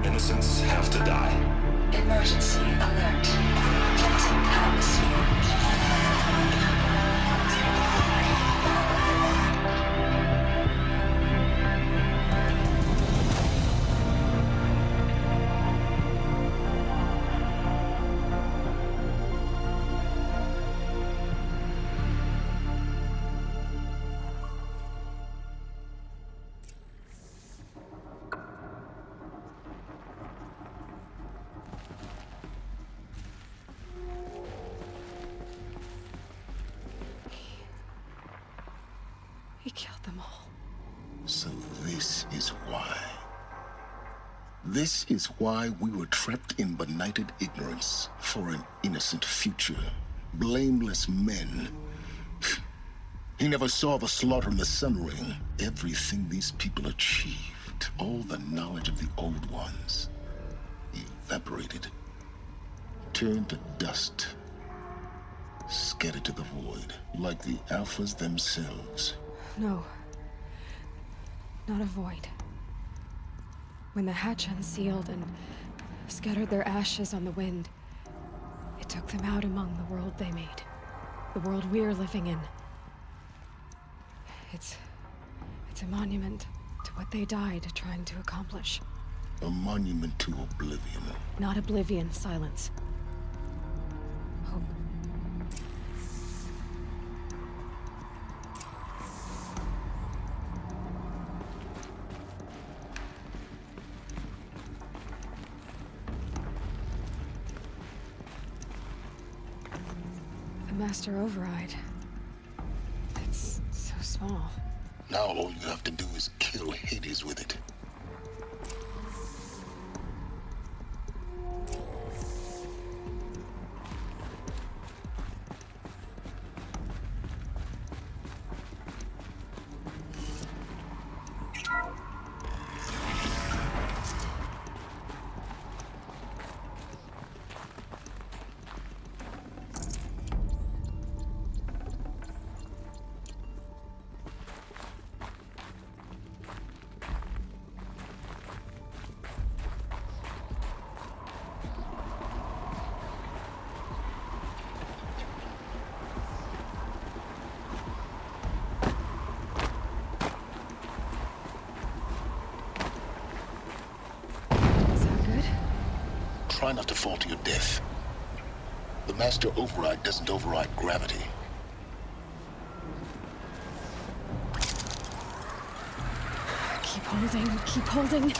innocents have to die. Emergency alert. Captain atmosphere. He killed them all. So this is why. This is why we were trapped in benighted ignorance for an innocent future. Blameless men. He never saw the slaughter in the Sun Ring. Everything these people achieved, all the knowledge of the old ones, evaporated, turned to dust, scattered to the void, like the Alphas themselves. No. Not a void. When the hatch unsealed and scattered their ashes on the wind, it took them out among the world they made. The world we're living in. It's a monument to what they died trying to accomplish. A monument to oblivion. Not oblivion, silence. Hope. The Master Override. It's so small. Now all you have to do is kill Hades with it. Try not to fall to your death. The Master Override doesn't override gravity. Keep holding, keep holding.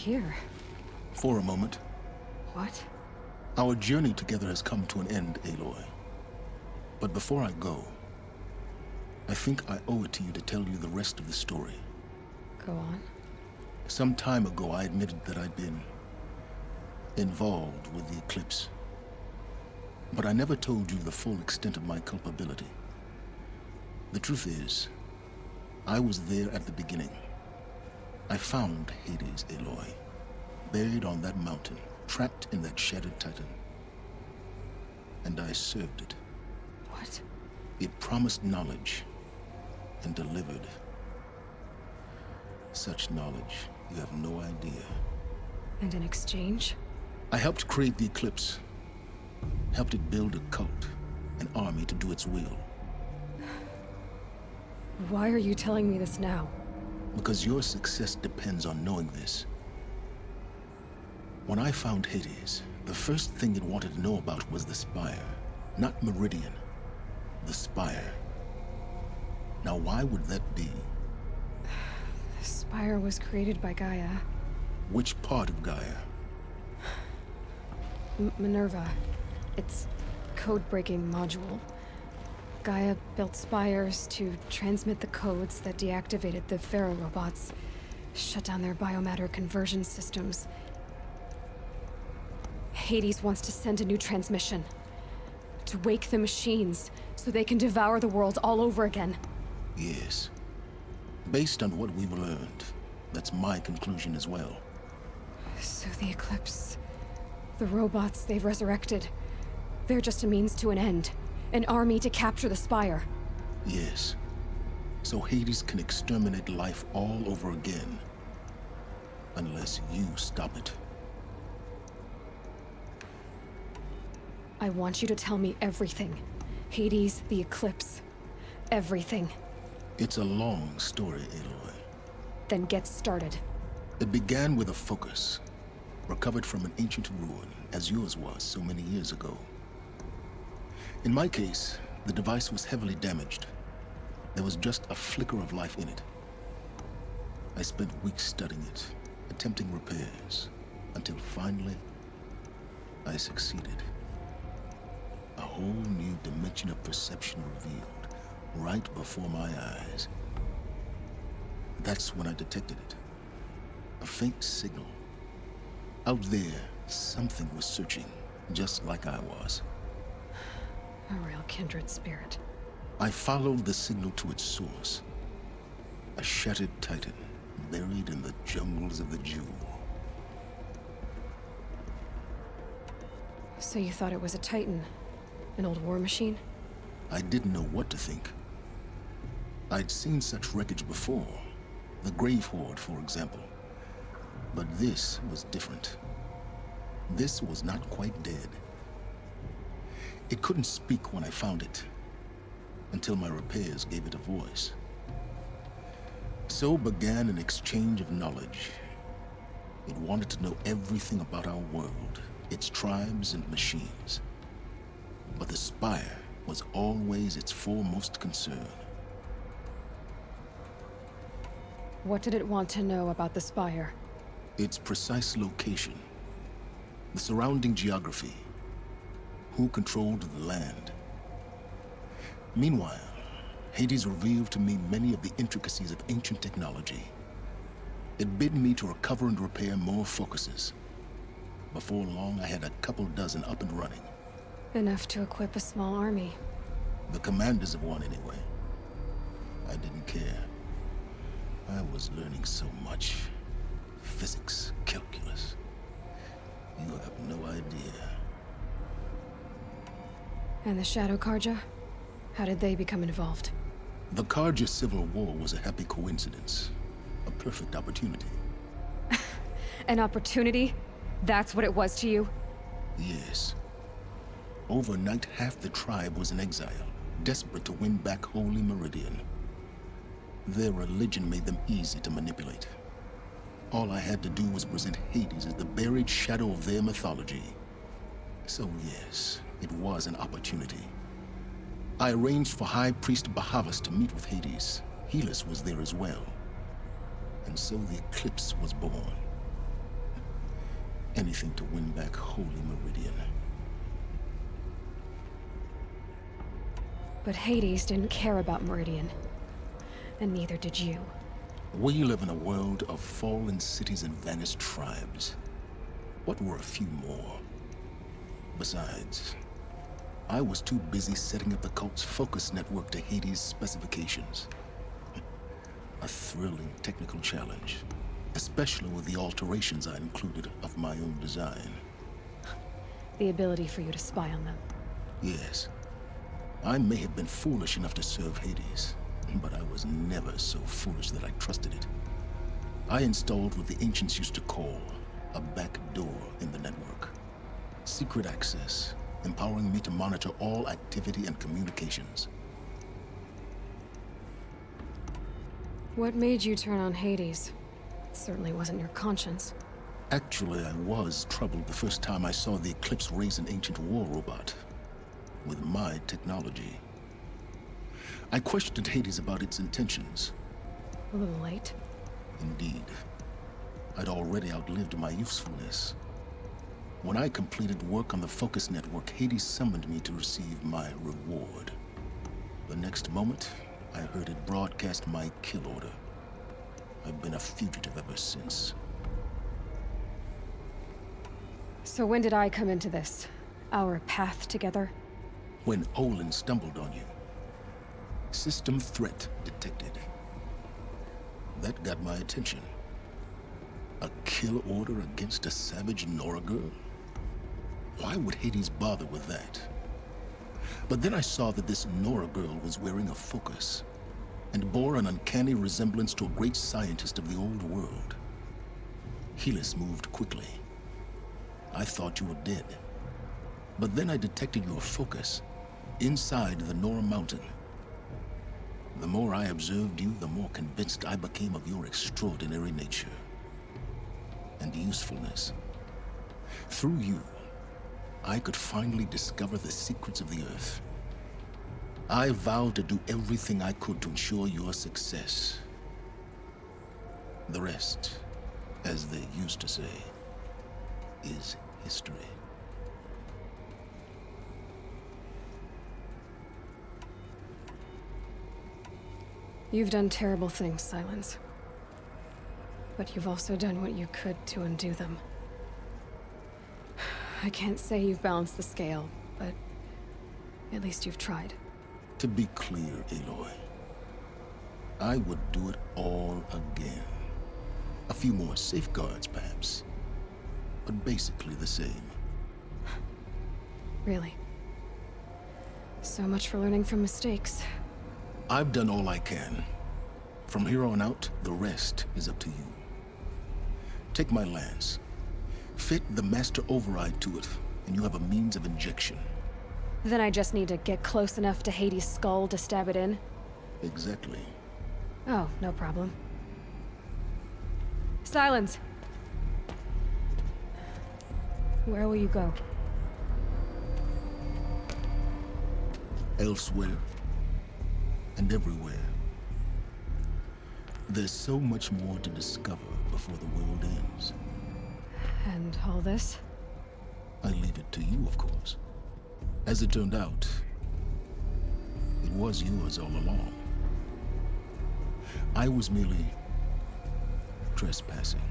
here? For a moment. What? Our journey together has come to an end, Aloy. But before I go, I think I owe it to you to tell you the rest of the story. Go on. Some time ago, I admitted that I'd been involved with the eclipse. But I never told you the full extent of my culpability. The truth is, I was there at the beginning. I found Hades, Aloy, buried on that mountain, trapped in that shattered titan. And I served it. What? It promised knowledge and delivered. Such knowledge, you have no idea. And in exchange? I helped create the eclipse. Helped it build a cult, an army to do its will. Why are you telling me this now? Because your success depends on knowing this. When I found Hades, the first thing it wanted to know about was the Spire. Not Meridian. The Spire. Now why would that be? The Spire was created by Gaia. Which part of Gaia? Minerva. Its code-breaking module. Gaia built spires to transmit the codes that deactivated the Pharaoh robots, shut down their biomatter conversion systems. Hades wants to send a new transmission. To wake the machines, so they can devour the world all over again. Yes. Based on what we've learned, that's my conclusion as well. So the Eclipse... the robots they've resurrected... they're just a means to an end. An army to capture the Spire. Yes. So Hades can exterminate life all over again. Unless you stop it. I want you to tell me everything. Hades, the Eclipse. Everything. It's a long story, Aloy. Then get started. It began with a focus. Recovered from an ancient ruin, as yours was so many years ago. In my case, the device was heavily damaged. There was just a flicker of life in it. I spent weeks studying it, attempting repairs, until finally, I succeeded. A whole new dimension of perception revealed, right before my eyes. That's when I detected it. A faint signal. Out there, something was searching, just like I was. A real kindred spirit. I followed the signal to its source. A shattered titan, buried in the jungles of the Jewel. So you thought it was a titan? An old war machine? I didn't know what to think. I'd seen such wreckage before. The Grave Horde, for example. But this was different. This was not quite dead. It couldn't speak when I found it, until my repairs gave it a voice. So began an exchange of knowledge. It wanted to know everything about our world, its tribes and machines. But the Spire was always its foremost concern. What did it want to know about the Spire? Its precise location, the surrounding geography, who controlled the land. Meanwhile, Hades revealed to me many of the intricacies of ancient technology. It bid me to recover and repair more focuses. Before long, I had a couple dozen up and running. Enough to equip a small army. The commanders of one, anyway. I didn't care. I was learning so much. Physics, calculus. You have no idea. And the Shadow Karja? How did they become involved? The Karja Civil War was a happy coincidence. A perfect opportunity. An opportunity? That's what it was to you? Yes. Overnight, half the tribe was in exile, desperate to win back Holy Meridian. Their religion made them easy to manipulate. All I had to do was present Hades as the buried shadow of their mythology. So yes, it was an opportunity. I arranged for High Priest Bahavas to meet with Hades. Helis was there as well. And so the Eclipse was born. Anything to win back Holy Meridian. But Hades didn't care about Meridian. And neither did you. We live in a world of fallen cities and vanished tribes. What were a few more? Besides, I was too busy setting up the cult's focus network to Hades' specifications. A thrilling technical challenge, especially with the alterations I included of my own design. The ability for you to spy on them. Yes. I may have been foolish enough to serve Hades, but I was never so foolish that I trusted it. I installed what the ancients used to call a back door in the network. Secret access, empowering me to monitor all activity and communications. What made you turn on Hades? It certainly wasn't your conscience. Actually, I was troubled the first time I saw the Eclipse raise an ancient war robot with my technology. I questioned Hades about its intentions. A little late. Indeed. I'd already outlived my usefulness. When I completed work on the Focus Network, Hades summoned me to receive my reward. The next moment, I heard it broadcast my kill order. I've been a fugitive ever since. So when did I come into this? Our path together? When Olin stumbled on you. System threat detected. That got my attention. A kill order against a savage Nora girl? Why would Hades bother with that? But then I saw that this Nora girl was wearing a focus, and bore an uncanny resemblance to a great scientist of the old world. Helis moved quickly. I thought you were dead. But then I detected your focus inside the Nora mountain. The more I observed you, the more convinced I became of your extraordinary nature and usefulness. Through you, I could finally discover the secrets of the Earth. I vowed to do everything I could to ensure your success. The rest, as they used to say, is history. You've done terrible things, Silence. But you've also done what you could to undo them. I can't say you've balanced the scale, but at least you've tried. To be clear, Aloy, I would do it all again. A few more safeguards, perhaps, but basically the same. Really? So much for learning from mistakes. I've done all I can. From here on out, the rest is up to you. Take my lance. Fit the master override to it, and you have a means of injection. Then I just need to get close enough to Hades' skull to stab it in? Exactly. Oh, no problem. Silence! Where will you go? Elsewhere. And everywhere. There's so much more to discover before the world ends. And all this? I leave it to you, of course. As it turned out, it was yours all along. I was merely trespassing.